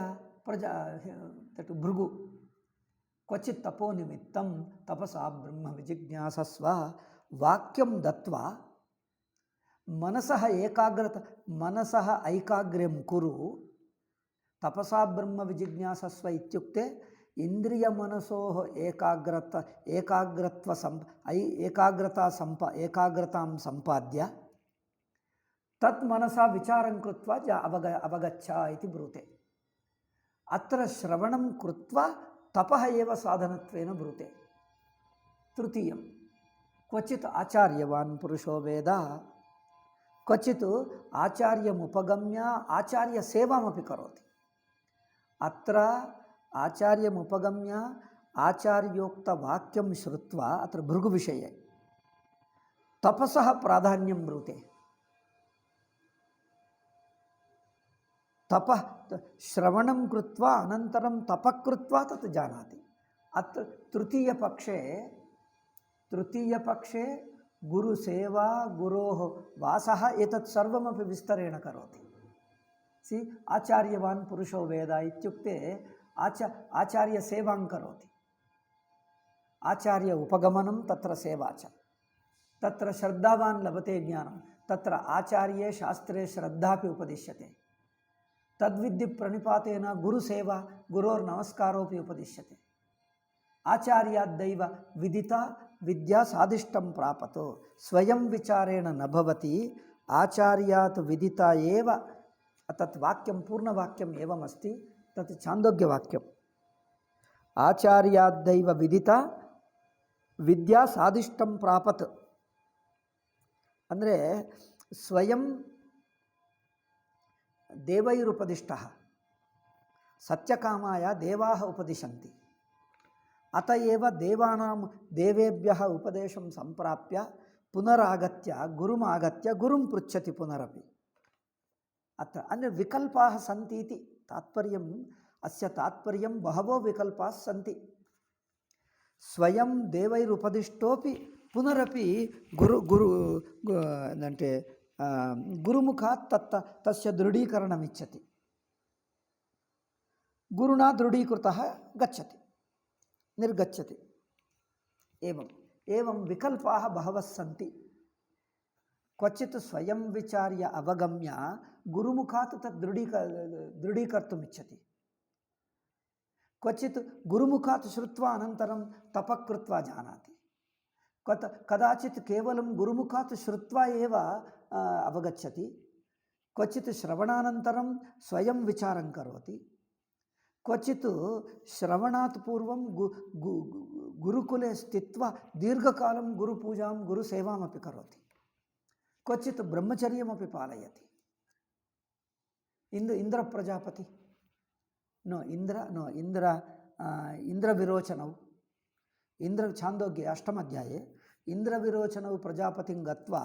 Speaker 1: ದಟ್ ಭೃಗು. ಕ್ವಚಿತ್ ತಪೋ ನಿಮಿತ್ತಂ ತಪಸಾ ಬ್ರಹ್ಮ ವಿಜಿಜ್ಞಾಸಸ್ವ ವಾಕ್ಯಂ ದತ್ವಾ ಮನಸಃ ಐಕಾಗ್ರ್ಯಂ ಕುರು ತಪಸಾ ಬ್ರಹ್ಮ ವಿಜಿಜ್ಞಾಸಸ್ವ ಇತ್ಯುಕ್ತೆ ಇಂದ್ರಿಯ ಮನಸೋ ಏಕಾಗ್ರತಾಂ ಸಂಪಾದ್ಯ ತತ್ ಮನಸಾ ವಿಚಾರಂ ಕೃತ್ವಾ ಅವಗಚ್ಚ ಇತಿ ಬ್ರೂತೆ. ಅತ್ರ ಶ್ರವಣಂ ಕೃತ್ವಾ ತಪಃ ಏವ ಸಾಧನತ್ವೇನ ಬ್ರೂತೆ. ತೃತೀಯಂ ಕ್ವಚಿತ್ ಆಚಾರ್ಯವಾನ್ ಪುರುಷೋ ವೇದ, ಕ್ವಚಿತ್ ಆಚಾರ್ಯಮುಪಗಮ್ಯ ಆಚಾರ್ಯ ಸೇವಾಮಪಿ ಕರೋತಿ. ಅತ್ರ ಆಚಾರ್ಯಮುಪಗಮ್ಯ ಆಚಾರ್ಯೋಕ್ತ ವಾಕ್ಯಂ ಶ್ರುತ್ವಾ ಅತ್ರ ಭೃಗು ವಿಷಯೇ ತಪಸಃ ಪ್ರಾಧಾನ್ಯಂ ಬ್ರೂತೆ. ಶ್ರವಣಂ ಕೃತ್ವಾ ಅನಂತರಂ ತಪಃ ಕೃತ್ವಾ ತತ್ ಜಾನಾತಿ. ಅತ್ರ ತೃತೀಯ ಪಕ್ಷೆ ಗುರುಸೇವಾ ಗುರೋಃ ವಾಸಃ ಏತತ್ ಸರ್ವಮಪಿ ವಿಸ್ತರೇಣ ಕರೋತಿ. ಆಚಾರ್ಯವಾನ್ ಪುರುಷೋ ವೇದ ಇತ್ಯುಕ್ತೆ ಆಚಾರ್ಯ ಸೇವಾಂ ಕರೋತಿ. ಆಚಾರ್ಯ ಉಪಗಮನಂ ತತ್ರ ಸೇವಾ ಚ. ತತ್ರ ಶ್ರದ್ಧಾವಾನ್ ಲಭತೆ ಜ್ಞಾನಂ, ತತ್ರ ಆಚಾರ್ಯೇ ಶಾಸ್ತ್ರೇ ಶ್ರದ್ಧಾಪಿ ಉಪದಿಶ್ಯತೆ. ತದ್ವಿದ್ಧಿ ಪ್ರಣಿಪಾತೇನ ಗುರುಸೇವಾ ಗುರೋರ್ನಮಸ್ಕಾರೋಪಿ ಉಪದಿಶ್ಯತೆ. ಆಚಾರ್ಯಾದ್ದೈವ ವಿದಿತಾ ವಿದ್ಯಾ ಸಾಧಿಷ್ಟಂ ಪ್ರಾಪತೋ ಸ್ವಯಂ ವಿಚಾರೇಣ ನ ಭವತಿ ಆಚಾರ್ಯಾತ್ ವಿದಿತಾ ಏವ. ತತ್ ವಾಕ್ಯಂ ಪೂರ್ಣವಾಕ್ಯಂ ಏವಮಸ್ತಿ. ತತ್ ಛಾಂದೋಗ್ಯವಾಕ್ಯಂ. ಆಚಾರ್ಯಾದ್ದೈವ ವಿದಿತಾ ವಿದ್ಯಾ ಸಾಧಿಷ್ಟಂ ಪ್ರಾಪತ್ ಅಂದರೆ ಸ್ವಯಂ ದೇವೈರುಪದಿಷ್ಟಃ ಸತ್ಯಕಾಮಾಯ ದೇವಾಃ ಉಪದಿಶಂತಿ. ಅತಏವ ದೇವೇಭ್ಯಃ ಉಪದೇಶಂ ಸಂಪ್ರಾಪ್ಯ ಪುನರಾಗತ್ಯ ಗುರುಂ ಪೃಚ್ಛತಿ ಪುನರಪಿ. ಅತ್ರ ಅಂದರೆ ವಿಕಲ್ಪಾಃ ಸಂತಿ ಇತಿ ತಾತ್ಪರ್ಯಂ. ಅಸ್ಯ ತಾತ್ಪರ್ಯಂ ಬಹವೋ ವಿಕಲ್ಪಾಃ ಸಂತಿ. ಸ್ವಯಂ ದೇವೈರುಪದಿಷ್ಟೋಪಿ ಪುನರಪಿ అంటే ಗುರುಮುಖಾತ್ ತಸ್ಯ ದೃಢೀಕರಣಮಿಚ್ಛತಿ. ಗುರುಣಾ ದೃಢೀಕೃತಃ ಗಚ್ಚತಿ ನಿರ್ಗಚ್ಚತಿ. ಏವಂ ವಿಕಲ್ಪಾಃ ಬಹವಃ ಸಂತಿ. ಕ್ವಚಿತ್ ಸ್ವಯಂ ವಿಚಾರ್ಯ ಅವಗಮ್ಯ ಗುರುಮುಖಾತ್ ತತ್ ದೃಢೀಕರ್ತುಮಿಚ್ಛತಿ. ಕ್ವಚಿತ್ ಗುರುಮುಖಾತ್ ಶ್ರುತ್ವಾ ಅನಂತರಂ ತಪಃ ಕೃತ್ವಾ ಜಾನಾತಿ. ಕದಾಚಿತ್ ಕೇವಲಂ ಗುರುಮುಖಾತ್ ಶ್ರುತ್ವಾ ಏವ ಅವಗಚ್ಚತಿ. ಕ್ವಚಿತ್ ಶ್ರವಣಾನಂತರಂ ಸ್ವಯಂ ವಿಚಾರಂ ಕರೋತಿ. ಕ್ವಚಿತ್ ಶ್ರವಣಾತ್ ಪೂರ್ವಂ ಗುರುಕುಲೆ ಸ್ಥಿತ್ವಾ ದೀರ್ಘಕಾಲಂ ಗುರುಪೂಜಾಂ ಗುರುಸೇವಾಮಪಿ ಕರೋತಿ. ಕ್ವಚಿತ್ ಬ್ರಹ್ಮಚರ್ಯಮಪಿ ಪಾಲಯತಿ. ಇಂದ್ರ ಪ್ರಜಾಪತಿ ಇಂದ್ರ ವಿರೋಚನವು ಇಂದ್ರ ಛಾಂದೋಗ್ಯ ಅಷ್ಟಮಾಧ್ಯಾಯೇ ಇಂದ್ರ ವಿರೋಚನವು ಪ್ರಜಾಪತಿಂ ಗತ್ವಾ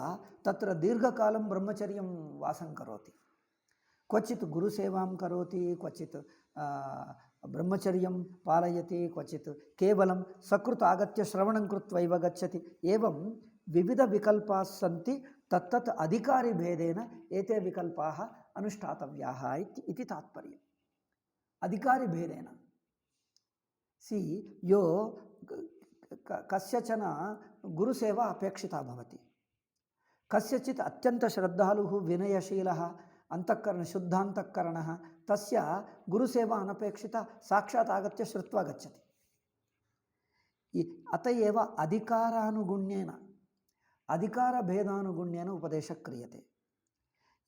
Speaker 1: ತತ್ರ ದೀರ್ಘಕಾಲಂ ವಾಸಂ ಕರೋತಿ. ಕ್ವಚಿತ್ ಗುರುಸೇವಾಂ ಕರೋತಿ, ಕ್ವಚಿತ್ ब्रह्मचर्यं पालयति, क्वचित् केवलं सकृत् आगत्य श्रवणं कृत्वैव गच्छति। एवं विविधविकल्पाः सन्ति। तत्तत् अधिकारिभेदेन एते विकल्पाः अनुष्ठातव्याः इति तात्पर्यम्। अधिकारिभेदेन सी यो कस्यचन गुरुसेवा अपेक्षिता भवति, कस्यचित् अत्यन्तश्रद्धालुः विनयशीलः शुद्धान्तःकरणः, तस्य गुरुसेवा अनपेक्षिता, साक्षात् आगत्य श्रुत्वा गच्छति। अत एव अधिकारानुगुण्येन अधिकारभेदानुगुण्येन उपदेशः क्रियते।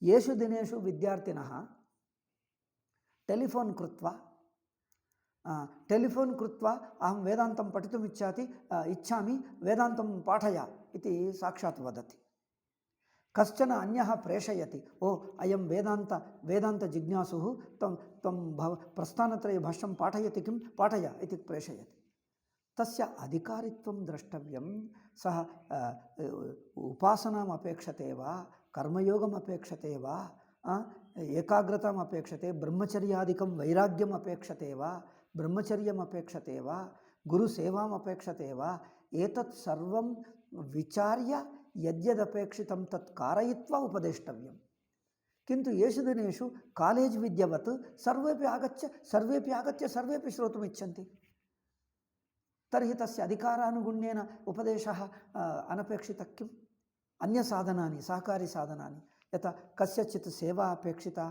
Speaker 1: येषु दिनेषु विद्यार्थिनः टेलिफोन् कृत्वा अहं वेदान्तं पठितुम् इच्छामि, वेदान्तं पाठय इति साक्षात् वदति। कश्चन अन्यः प्रेषयति, ओ अयं वेदान्तजिज्ञासुः, त्वं प्रस्थानत्रयभाष्यं पाठयति किं, पाठय इति प्रेषयति। तस्य अधिकारित्वं द्रष्टव्यं। सः उपासनाम् अपेक्षते वा, कर्मयोगम् अपेक्षते वा, एकाग्रताम् अपेक्षते, ब्रह्मचर्यादिकं वैराग्यम् अपेक्षते वा, ब्रह्मचर्यम् अपेक्षते वा, गुरुसेवाम् अपेक्षते वा, एतत् सर्वं विचार्य यद्यदपेक्षितं तत् कारयित्वा उपदेष्टव्यं। किन्तु येषु दिनेषु कालेज् विद्यवत् सर्वेपि आगत्य सर्वेपि श्रोतुम् इच्छन्ति। तर्हि तस्य अधिकारानुगुण्येन उपदेशः अनपेक्षितः किम्? अन्यसाधनानि, सहकारिसाधनानि, यथा कस्यचित् सेवा अपेक्षिता,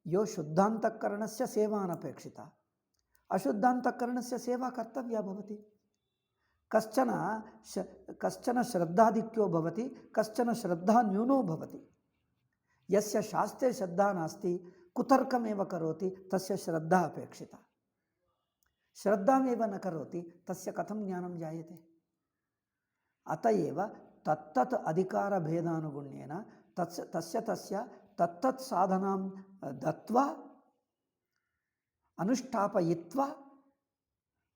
Speaker 1: यो शुद्धान्तःकरणस्य सेवा अनपेक्षिता, अशुद्धान्तःकरणस्य सेवा कर्तव्या भवति। कश्चन श्रद्धाधिक्यो भवति, कश्चन श्रद्धा न्यूनो भवति। यस्य शास्त्रे श्रद्धा नास्ति, कुतर्कमेव करोति, तस्य श्रद्धा अपेक्षिता। श्रद्धामेव न करोति, तस्य कथं ज्ञानं जायते? अत एव तत्तत् अधिकारभेदानुगुण्येन तस्य तत्तत् साधनां दत्वा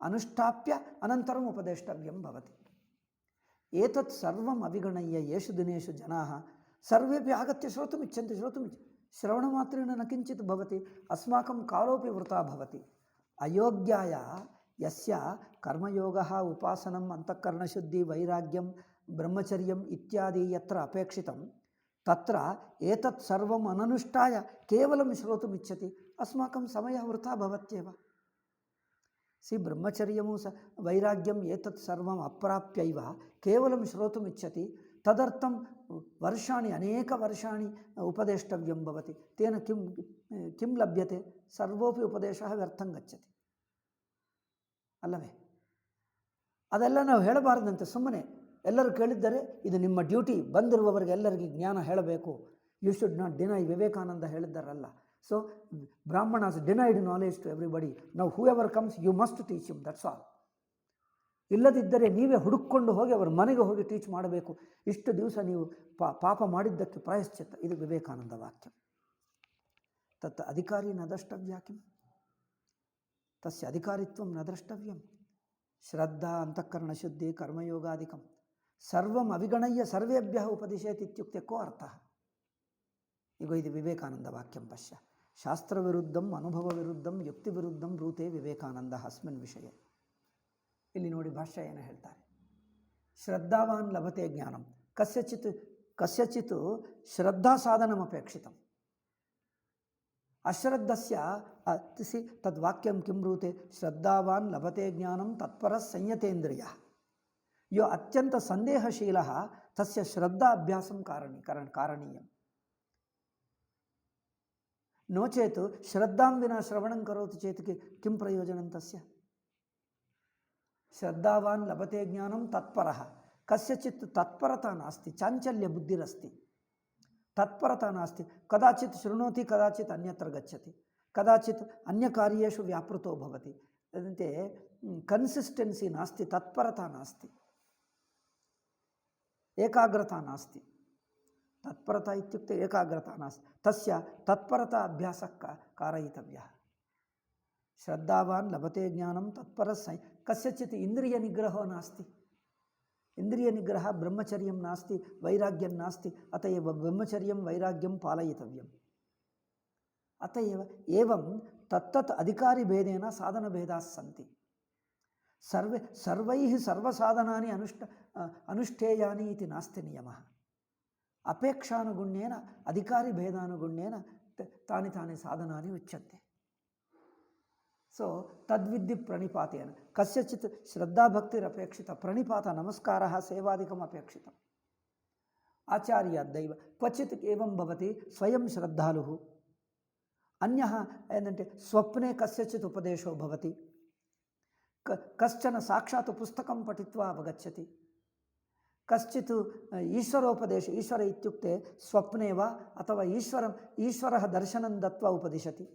Speaker 1: अनुष्ठाप्य अनन्तरम् उपदेष्टव्यं भवति। एतत् सर्वम् अविगणय्य येषु दिनेषु जनाः सर्वेपि आगत्य श्रोतुम् इच्छन्ति, श्रवणमात्रेण न किञ्चित् भवति, अस्माकं कालोपि वृथा भवति। अयोग्याय यस्य कर्मयोगः, उपासनम्, अन्तःकरणशुद्धि, वैराग्यं, ब्रह्मचर्यम् इत्यादि यत्र अपेक्षितं, तत्र एतत् सर्वम् अननुष्ठाय केवलं श्रोतुम् इच्छति, अस्माकं समयः वृथा भवत्येव। ब्रह्मचर्यमु वैराग्यम् एतत् सर्वम् अप्राप्यैव केवलं श्रोतुम् इच्छति, तदर्थं वर्षाणि, अनेकवर्षाणि उपदेष्टव्यं भवति। तेन किं लभ्यते? सर्वोपि उपदेशः व्यर्थं गच्छति ಅಲ್ಲವೇ? ಅದೆಲ್ಲ ನಾವು ಹೇಳಬಾರದಂತೆ. ಸುಮ್ಮನೆ ಎಲ್ಲರೂ ಕೇಳಿದ್ದರೆ ಇದು ನಿಮ್ಮ ಡ್ಯೂಟಿ, ಬಂದಿರುವವರಿಗೆ ಎಲ್ಲರಿಗೆ ಜ್ಞಾನ ಹೇಳಬೇಕು. You should not deny. Vivekananda ಹೇಳಿದ್ದಾರಲ್ಲ. So Brahmanas denied knowledge to everybody. ನಾವು whoever comes you must teach him, that's all. ಇಲ್ಲದಿದ್ದರೆ ನೀವೇ ಹುಡುಕೊಂಡು ಹೋಗಿ ಅವರ ಮನೆಗೆ ಹೋಗಿ ಟೀಚ್ ಮಾಡಬೇಕು. ಇಷ್ಟು ದಿವಸ ನೀವು ಪಾಪ ಮಾಡಿದ್ದಕ್ಕೆ ಪ್ರಾಯಶ್ಚಿತ್ತ. ಇದು ವಿವೇಕಾನಂದ ವಾಕ್ಯ. ತತ್ ಅಧಿಕಾರಿ ನ ದ್ರಷ್ಟವ್ಯ ಕಿಂ? ತಸ್ಯ ಅಧಿಕಾರಿತ್ವಂ ನ ದ್ರಷ್ಟವ್ಯಂ. ಶ್ರದ್ಧಾ, ಅಂತಃಕರಣಶುದ್ಧಿ, ಕರ್ಮಯೋಗಾದಿಕಂ ಸರ್ವಂ ಅವಿಗಣಯ್ಯ ಸರ್ವೇಭ್ಯಃ ಉಪದಿಶೇತ್ ಇತ್ಯುಕ್ತೆ ಕೋ ಅರ್ಥಃ? ಈಗ ಇದು ವಿವೇಕಾನಂದ ವಾಕ್ಯಂ ಪಶ್ಯ. ಶಾಸ್ತ್ರವಿರುದ್ಧಂ, ಅನುಭವವಿರುದ್ಧಂ, ಯುಕ್ತಿವಿರುದ್ಧಂ ಬ್ರೂತೆ ವಿವೇಕಾನಂದ ಅಸ್ಮಿನ್ ವಿಷಯ. ಇಲ್ಲಿ ನೋಡಿ ಭಾಷ್ಯ ಏನು ಹೇಳ್ತಾರೆ. ಶ್ರದ್ಧಾವಾನ್ ಲಭತೆ ಜ್ಞಾನಂ. ಕಸ್ಯಚಿತ್ ಶ್ರದ್ಧಾ ಸಾಧನಮಪೇಕ್ಷಿತಂ. ಅಶ್ರದ್ಧಸ್ಯ ತದ್ವಾಕ್ಯಂ ಕಿಂ ಬ್ರೂತೆ? ಶ್ರದ್ಧಾವಾನ್ ಲಭತೆ ಜ್ಞಾನಂ ತತ್ಪರಃ ಸಂಯತೇಂದ್ರಿಯಃ. ಯೋ ಅತ್ಯಂತ ಸಂದೇಹಶೀಲಃ ತಸ್ಯ ಶ್ರದ್ಧಾ ಅಭ್ಯಾಸಂ ಕಾರಣೀಯಂ. नो चेत् श्रद्धां विना श्रवणं करोति चेत् किं प्रयोजनं तस्य? श्रद्धावान् लभते ज्ञानं तत्परः. कस्यचित् तत्परता नास्ति, चाञ्चल्यबुद्धिरस्ति, तत्परता नास्ति. कदाचित् शृणोति, कदाचित् अन्यत्र गच्छति, कदाचित् अन्यकार्येषु व्यापृतो भवति. तदन्ते कन्सिस्टेन्सी नास्ति, तत्परता नास्ति, एकाग्रता नास्ति. तत्परता इत्युक्ते एकाग्रता नास्ति. तस्य तत्परता अभ्यासः कारयितव्यः. श्रद्धावान् लभते ज्ञानं तत्परः. कस्यचित् इन्द्रियनिग्रहो नास्ति, इन्द्रियनिग्रहः, ब्रह्मचर्यं नास्ति, वैराग्यं नास्ति. अत एव ब्रह्मचर्यं वैराग्यं पालयितव्यं. अत एवं तत्तत् अधिकारिभेदेन साधनभेदाः सन्ति. सर्वैः सर्वसाधनानि अनुष्ठेयानि इति नास्ति नियमः. अपेक्षानुगुण्येन अधिकारिभेदानुगुण्येन तानि तानि साधनानि उच्यन्ते. सो तद्विद्धि प्रणिपातेन. कस्यचित् श्रद्धाभक्तिरपेक्षिता, प्रणिपात नमस्कारः सेवादिकम् अपेक्षितम्. आचार्याद्दैव क्वचित् एवं भवति, स्वयं श्रद्धालुः, अन्यः ఏంటంటే स्वप्ने कस्यचित् उपदेशो भवति, कश्चन साक्षात् पुस्तकं पठित्वा अवगच्छति, कश्चित् ईश्वरोपदेश, ईश्वर इत्युक्ते स्वप्ने वा अथवा ईश्वरः दर्शनं दत्वा उपदिशति,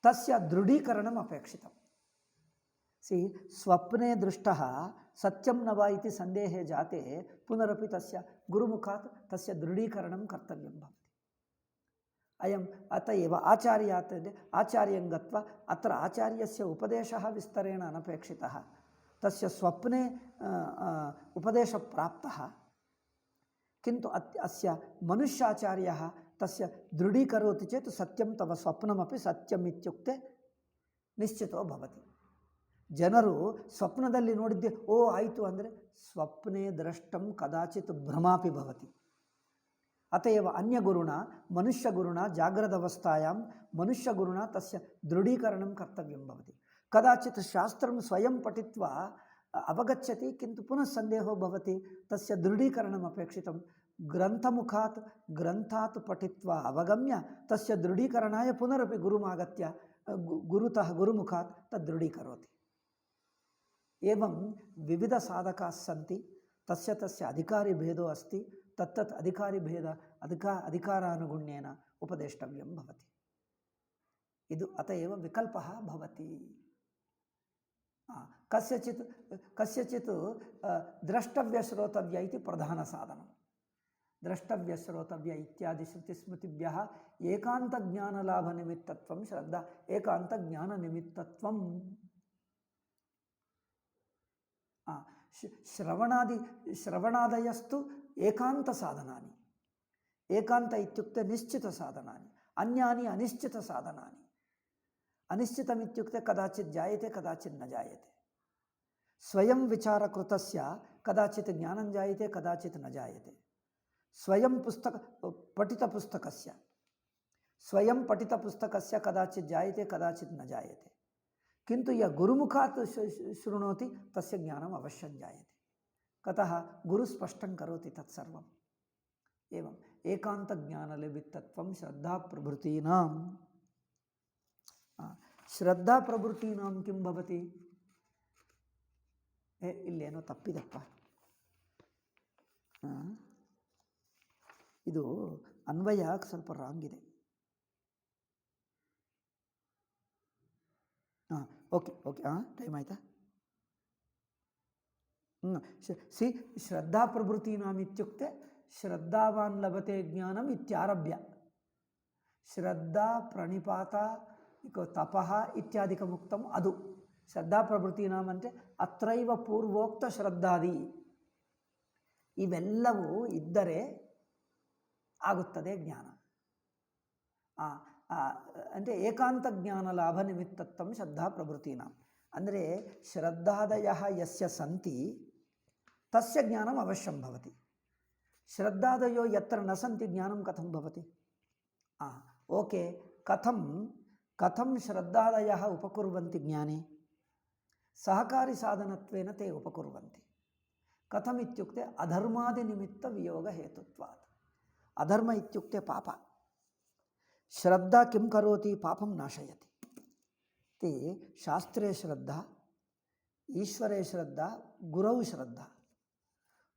Speaker 1: तस्य दृढीकरणम् अपेक्षितम्. स्वप्ने दृष्टः सत्यं न वा इति सन्देहे जाते पुनरपि तस्य गुरुमुखात् तस्य दृढीकरणं कर्तव्यं भवति. अयम् अत एव आचार्यं गत्वा अत्र आचार्यस्य उपदेशः विस्तरेण अनपेक्षितः, तस्य स्वप्ने उपदेशप्राप्तः, किन्तु अस्य मनुष्याचार्यः तस्य दृढीकरोति चेत् सत्यं तव स्वप्नमपि सत्यम् इत्युक्ते निश्चितो भवति. ಜನರು ಸ್ವಪ್ನದಲ್ಲಿ ನೋಡಿದ್ದೆ ಓ ಆಯಿತು ಅಂದರೆ ಸ್ವಪ್ನೆ ದೃಷ್ಟಂ ಕದಾಚಿತ್ ಭ್ರಮಾಪಿ ಭವತಿ. ಅತಯವ ಅನ್ಯಗುರುಣ ಮನುಷ್ಯಗುರುಣ ಜಾಗ್ರದವಸ್ಥಾಯಾಂ ಮನುಷ್ಯಗುರುಣ ತಸ್ಯ ದೃಢೀಕರಣಂ ಕರ್ತವ್ಯಂ ಭವತಿ. ಕದಾಚಿತ್ ಶಾಸ್ತ್ರಂ ಸ್ವಯಂ ಪಠಿತ್ವಾ ಅವಗಚ್ಚತಿ, ಕಿಂತು ಪುನಃ ಸಂದೇಹೋ ಭವತಿ, ತಸ್ಯ ದೃಢೀಕರಣಂ ಅಪೇಕ್ಷಿತಂ. ಗ್ರಂಥಾತ್ ಪಠಿತ್ವಾ ಅವಗಮ್ಯ ತಸ್ಯ ದೃಢೀಕರಣಾಯ ಪುನರಪಿ ಗುರುಮಾಗತ್ಯ ಗುರುತಃ ಗುರುಮುಖಾತ್ ತದ್ದೃಢೀಕರೋತಿ. एवं विविध साधकाः सन्ति, तस्य अधिकारी भेदो अस्ति, तत्तत् अधिकारी भेद अधिकारानुगुण्येन उपदेष्टव्यं भवति. इदु अत एव विकल्पः भवति. कस्यचित् द्रष्टव्यश्रोतव्य इति प्रधानसाधनं. द्रष्टव्यश्रोतव्य इत्यादि श्रुतिस्मृतिभ्यः एकान्तज्ञानलाभनिमित्तत्वं श्रद्धा, एकान्तज्ञाननिमित्तत्वं. श्रवणादयस्तु एकांत साधनानि. एकांत इत्युक्ते निश्चित साधनानि, अन्यानि अनिश्चित साधनानि. अनिश्चितम् इत्युक्ते कदाचित् जायते कदाचित् न जायते. स्वयं विचारकृतस्य कदाचित् ज्ञानं जायते कदाचित् न जायते. स्वयं पठितपुस्तकस्य कदाचित् जायते कदाचित् न जायते, किंतु यह गुरुमुखात् शृणोति तस्य ज्ञानम् अवश्यं जायते. कतः गुरु स्पष्टं करोति तत्सर्वम्. एवम् एकान्तज्ञाननिमित्तत्वं श्रद्धाप्रभृतीनां किं भवति? इल्लेनो तप्पिदप्प, ಇದು ಅನ್ವಯ ಸ್ವಲ್ಪ ರಾಂಗ್ ಇದೆ. ಓಕೆ ಟೈಮ್ ಆಯ್ತಾ? ಶ್ರದ್ಧಾ ಪ್ರಭೃತೀನಾಂ ಇತ್ಯುಕ್ತೆ ಶ್ರದ್ಧಾವಾನ್ ಲಭತೆ ಜ್ಞಾನಂ ಇತ್ಯಾರಭ್ಯ ಶ್ರದ್ಧಾ ಪ್ರಣಿಪಾತ ತಪಃ ಇತ್ಯಾದಿಕಂ ಉಕ್ತಂ. ಅದು ಶ್ರದ್ಧಾ ಪ್ರಭೃತೀನಾಂ ಅಂದರೆ ಅತ್ರೈವ ಪೂರ್ವೋಕ್ತ ಶ್ರದ್ಧಾದಿ ಇವೆಲ್ಲವೂ ಇದ್ದರೆ ಆಗುತ್ತದೆ ಜ್ಞಾನ. అంటే ఏకాంత జ్ఞాన లాభ నిమిత్తత్వం శ్రద్ధా ప్రభృతీనాం. ಅಂದರೆ ಶ್ರದ್ಧಾದಯಃ ಯಸ್ಯ ಸಂತಿ ತಸ್ಯ ಜ್ಞಾನಂ ಅವಶ್ಯಂ ಭವತಿ. ಶ್ರದ್ಧಾದಯೋ ಯತ್ರ ನ ಸಂತಿ ಜ್ಞಾನಂ ಕಥಂ ಭವತಿ? ಓಕೆ, ಕಥಂ ಶ್ರದ್ಧಾದಯಃ ಉಪಕುರ್ವಂತಿ ಜ್ಞಾನೇ? ಸಹಕಾರಿ ಸಾಧನತ್ವೇನ ತೇ ಉಪಕುರ್ವಂತಿ. ಕಥಂ ಇತ್ಯುಕ್ತೆ ಅಧರ್ಮಾದಿ ನಿಮಿತ್ತ ವಿಯೋಗ ಹೇತುತ್ವಾತ್. ಅಧರ್ಮ ಇತ್ಯುಕ್ತೆ ಪಾಪ. श्रद्धा किं करोति? पापं नाशयति. ते शास्त्रे श्रद्धा, ईश्वरे श्रद्धा, गुरौ श्रद्धा.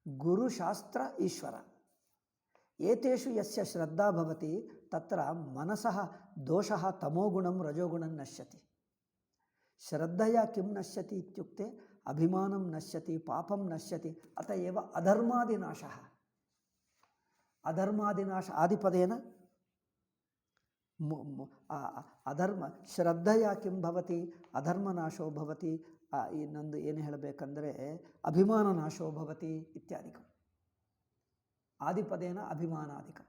Speaker 1: गुरुशास्त्र ईश्वर एतेषु यस्य श्रद्धा भवति तत्र मनसः दोषः तमोगुणं रजोगुणं नश्यति. श्रद्धया किं नश्यति इत्युक्ते अभिमानं नश्यति, पापं नश्यति. अत एव अधर्मादिनाशः. अधर्मादिनाश आदिपदेन ಅಧರ್ಮ ಶ್ರದ್ಧೆಯ ಕಿಂ ಭವತಿ? ಅಧರ್ಮನಾಶೋ ಭವತಿ. ಇನ್ನೊಂದು ಏನು ಹೇಳಬೇಕಂದರೆ ಅಭಿಮಾನನಾಶೋ ಭವತಿ ಇತ್ಯಾದಿಕಂ. ಆದಿಪದೇನ ಅಭಿಮಾನಾದಿಕಂ.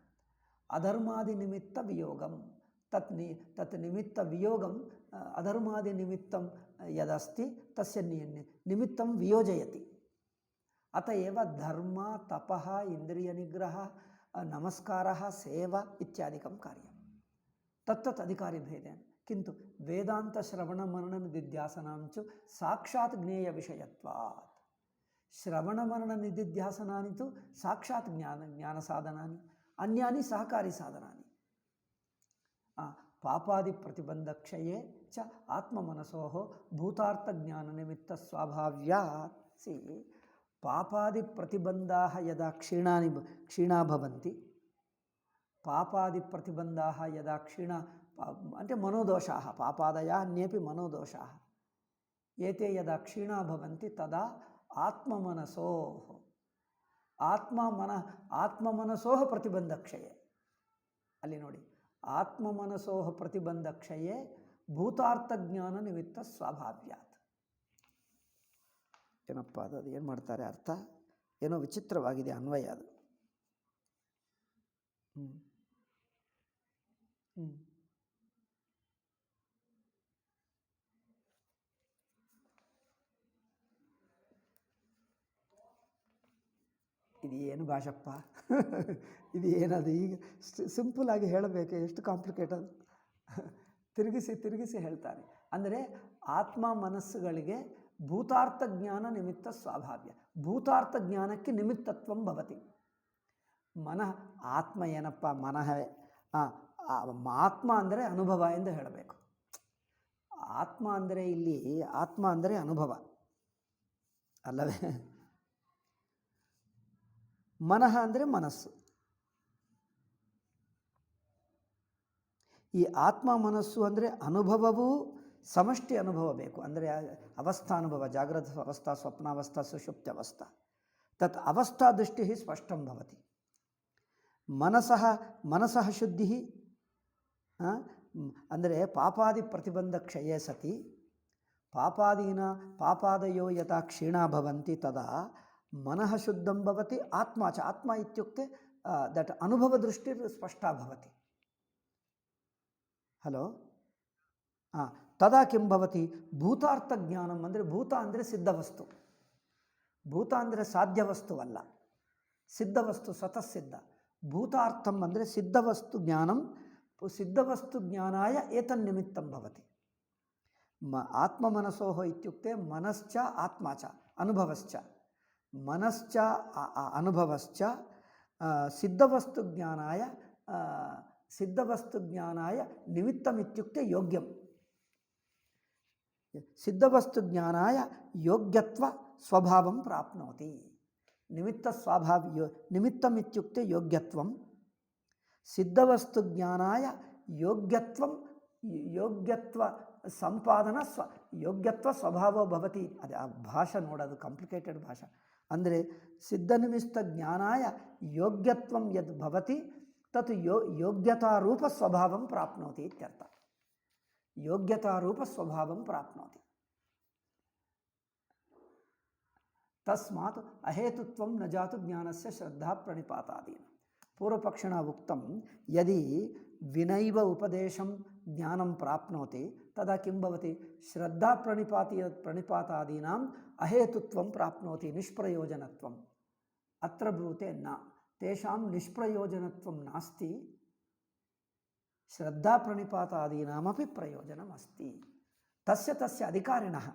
Speaker 1: ಅಧರ್ಮಾದಿ ನಿಮಿತ್ತ ವಿಯೋಗಂ. तत् निमित्तवियोगम् अधर्मादिनिमित्तं यदस्ति तस्य निमित्तं वियोजयति। अत एव धर्म तपः इन्द्रियनिग्रह नमस्कारः सेवा इत्यादिकं कार्यं तत्तत् अधिकारिभेदेन। किन्तु वेदान्तश्रवणमनननिदिध्यासनां च साक्षात् ज्ञेयविषयत्वात्। श्रवणमनननिदिध्यासनानि तु साक्षात् ज्ञानसाधनानि, अन्यानि सहकारिसाधनानि। पापादिप्रतिबन्धक्षये च आत्ममनसोः भूतार्थज्ञाननिमित्तस्वाभाव्यात्। सि पापादिप्रतिबन्धाः यदा क्षीणा भवन्ति, पापादिप्रतिबन्धाः यदा అంటే మనోదోషాः, पापादयः अन्येपि मनोदोषाः, एते यदा क्षीणा भवन्ति तदा आत्ममनसोः प्रतिबन्धक्षये, ಅಲ್ಲಿ ನೋಡಿ, ಆತ್ಮಮನಸೋಹ ಪ್ರತಿಬಂಧಕ್ಷಯೇ ಭೂತಾರ್ಥಜ್ಞಾನ ನಿಮಿತ್ತ ಸ್ವಾಭಾವ್ಯಾತ್. ಏನಪ್ಪ ಅದು ಏನು ಮಾಡ್ತಾರೆ ಅರ್ಥ ಏನೋ ವಿಚಿತ್ರವಾಗಿದೆ ಅನ್ವಯ ಅದು. ಇದು ಏನು ಭಾಷಪ್ಪ ಇದು ಏನದು? ಈಗ ಸಿಂಪಲಾಗಿ ಹೇಳಬೇಕು, ಎಷ್ಟು ಕಾಂಪ್ಲಿಕೇಟೆಡ್. ತಿರುಗಿಸಿ ಹೇಳ್ತಾರೆ. ಅಂದರೆ ಆತ್ಮ ಮನಸ್ಸುಗಳಿಗೆ ಭೂತಾರ್ಥ ಜ್ಞಾನ ನಿಮಿತ್ತ ಸ್ವಾಭಾವ್ಯ. ಭೂತಾರ್ಥ ಜ್ಞಾನಕ್ಕೆ ನಿಮಿತ್ತತ್ವಂ ಭವತಿ. ಆತ್ಮ ಏನಪ್ಪ? ಮನಃವೇ. ಆತ್ಮ ಅಂದರೆ ಅನುಭವ ಎಂದು ಹೇಳಬೇಕು. ಆತ್ಮ ಅಂದರೆ ಇಲ್ಲಿ ಆತ್ಮ ಅಂದರೆ ಅನುಭವ ಅಲ್ಲವೇ? ಮನಃ ಅಂದರೆ ಮನಸ್ಸು. ಈ ಆತ್ಮ ಮನಸ್ಸು ಅಂದರೆ ಅನುಭವವೂ ಸಮಷ್ಟಿ ಅನುಭವ ಬೇಕು. ಅಂದರೆ ಅವಸ್ಥಾನುಭವ, ಜಾಗ್ರತ ಅವಸ್ಥಾ, ಸ್ವಪ್ನಾವಸ್ಥಾ, ಸುಷುಪ್ತ್ಯವಸ್ಥಾ. ತತ್ ಅವಸ್ಥಾ ದೃಷ್ಟಿ ಸ್ಪಷ್ಟಂ ಭವತಿ. ಮನಸಃ ಶುದ್ಧಿ ಅಂದರೆ ಪಾಪಾದಿ ಪ್ರತಿಬಂಧ ಕ್ಷಯೇ ಸತಿ ಪಾಪಾದಯೋ ಯಥಾ ಕ್ಷೀಣಾ ಭವಂತಿ ತದಾ ಮನಃ ಶುದ್ಧಂ ಭವತಿ. ಆತ್ಮ ಚ ಆತ್ಮ ಇತ್ಯುಕ್ತೆ ದಟ್ ಅನುಭವ ದೃಷ್ಟಿ ಸ್ಪಷ್ಟ ಭವತಿ. ಹಲೋ ತದಾ ಕಿಂ ಭವತಿ? ಭೂತಾರ್ಥ ಜ್ಞಾನಂ ಅಂದರೆ ಭೂತ ಅಂದರೆ ಸಿದ್ಧವಸ್ತು. ಭೂತ ಅಂದರೆ ಸಾಧ್ಯ ವಸ್ತುವಲ್ಲ, ಸಿದ್ಧವಸ್ತು, ಸ್ವತಃ ಸಿದ್ಧ. ಭೂತಾರ್ಥಂ ಅಂದರೆ ಸಿದ್ಧವಸ್ತು ಜ್ಞಾನಂ, ಸಿದ್ಧವಸ್ತು ಜ್ಞಾನಾಯ ಏತನ್ನಿಮಿತ್ತಂ ಭವತಿ. ಆತ್ಮಮನಸೋಹ ಇತ್ಯುಕ್ತೆ ಮನಶ್ಚ ಆತ್ಮ ಚ ಅನುಭವಶ್ಚ, ಮನಶ್ಚ ಅನುಭವಶ್ಚ ಸಿದ್ಧವಸ್ತುಜ್ಞಾನಾಯ ನಿಮಿತ್ತಮಿತ್ಯುಕ್ತೆ ಯೋಗ್ಯಂ. ಸಿದ್ಧವಸ್ತುಜ್ಞಾನಾಯ ಯೋಗ್ಯತ್ವ ಸ್ವಭಾವಂ ಪ್ರಾಪ್ನೋತಿ. ನಿಮಿತ್ತಮಿತ್ಯುಕ್ತೆ ಯೋಗ್ಯತ್ವಂ, ಸಿದ್ಧವಸ್ತುಜ್ಞಾನಾಯ ಯೋಗ್ಯತ್ವ ಸಂಪಾದನ ಯೋಗ್ಯತ್ವ ಸ್ವಭಾವ ಭವತಿ. ಅದೇ ಆ ಭಾಷೆ ನೋಡೋದು ಕಾಂಪ್ಲಿಕೇಟೆಡ್ ಭಾಷೆ. ಅಂದರೆ ಸಿದ್ಧನಿಮಿತ್ತ ಜ್ಞಾನಾಯ ಯೋಗ್ಯತ್ವಂ ಯದ್ ಭವತಿ ತತ್ ಯೋಗ್ಯತಾರೂಪ ಸ್ವಭಾವಂ ಪ್ರಾಪ್ನೋತಿ ಇತ್ಯರ್ಥ. ಯೋಗ್ಯತಾರೂಪ ಸ್ವಭಾವಂ ಪ್ರಾಪ್ನೋತಿ. ತಸ್ಮಾತ್ ಅಹೇತುತ್ವಂ ನ ಜಾತು ಜ್ಞಾನಸ್ಯ ಶ್ರದ್ಧಾ ಪ್ರಣಿಪಾತಾದೀನ. ಪೂರ್ವಪಕ್ಷಿಣ ಉಕ್ತಂ ಯದಿ ವಿನೈವ ಉಪದೇಶಂ ಜ್ಞಾನಂ ಪ್ರಾಪ್ನೋತಿ ತದಾ ಕಿಂ ಭವತಿ? ಶ್ರದ್ಧಾ ಪ್ರಣಿಪಾತಾದೀನಾಂ ಅಹೇತುತ್ವಂ ಪ್ರಾಪ್ನೋತಿ ನಿಷ್ಪ್ರಯೋಜನತ್ವಂ. ಅತ್ರ ಬ್ರೂತೆ ನ ತೇಷಾಂ ನಿಷ್ಪ್ರಯೋಜನತ್ವಂ ನಾಸ್ತಿ, ಶ್ರದ್ಧಾ ಪ್ರಣಿಪಾತಾದೀನಾಮಪಿ ಪ್ರಯೋಜನಮಸ್ತಿ. ತಸ್ಯ ಅಧಿಕಾರಿಣಃ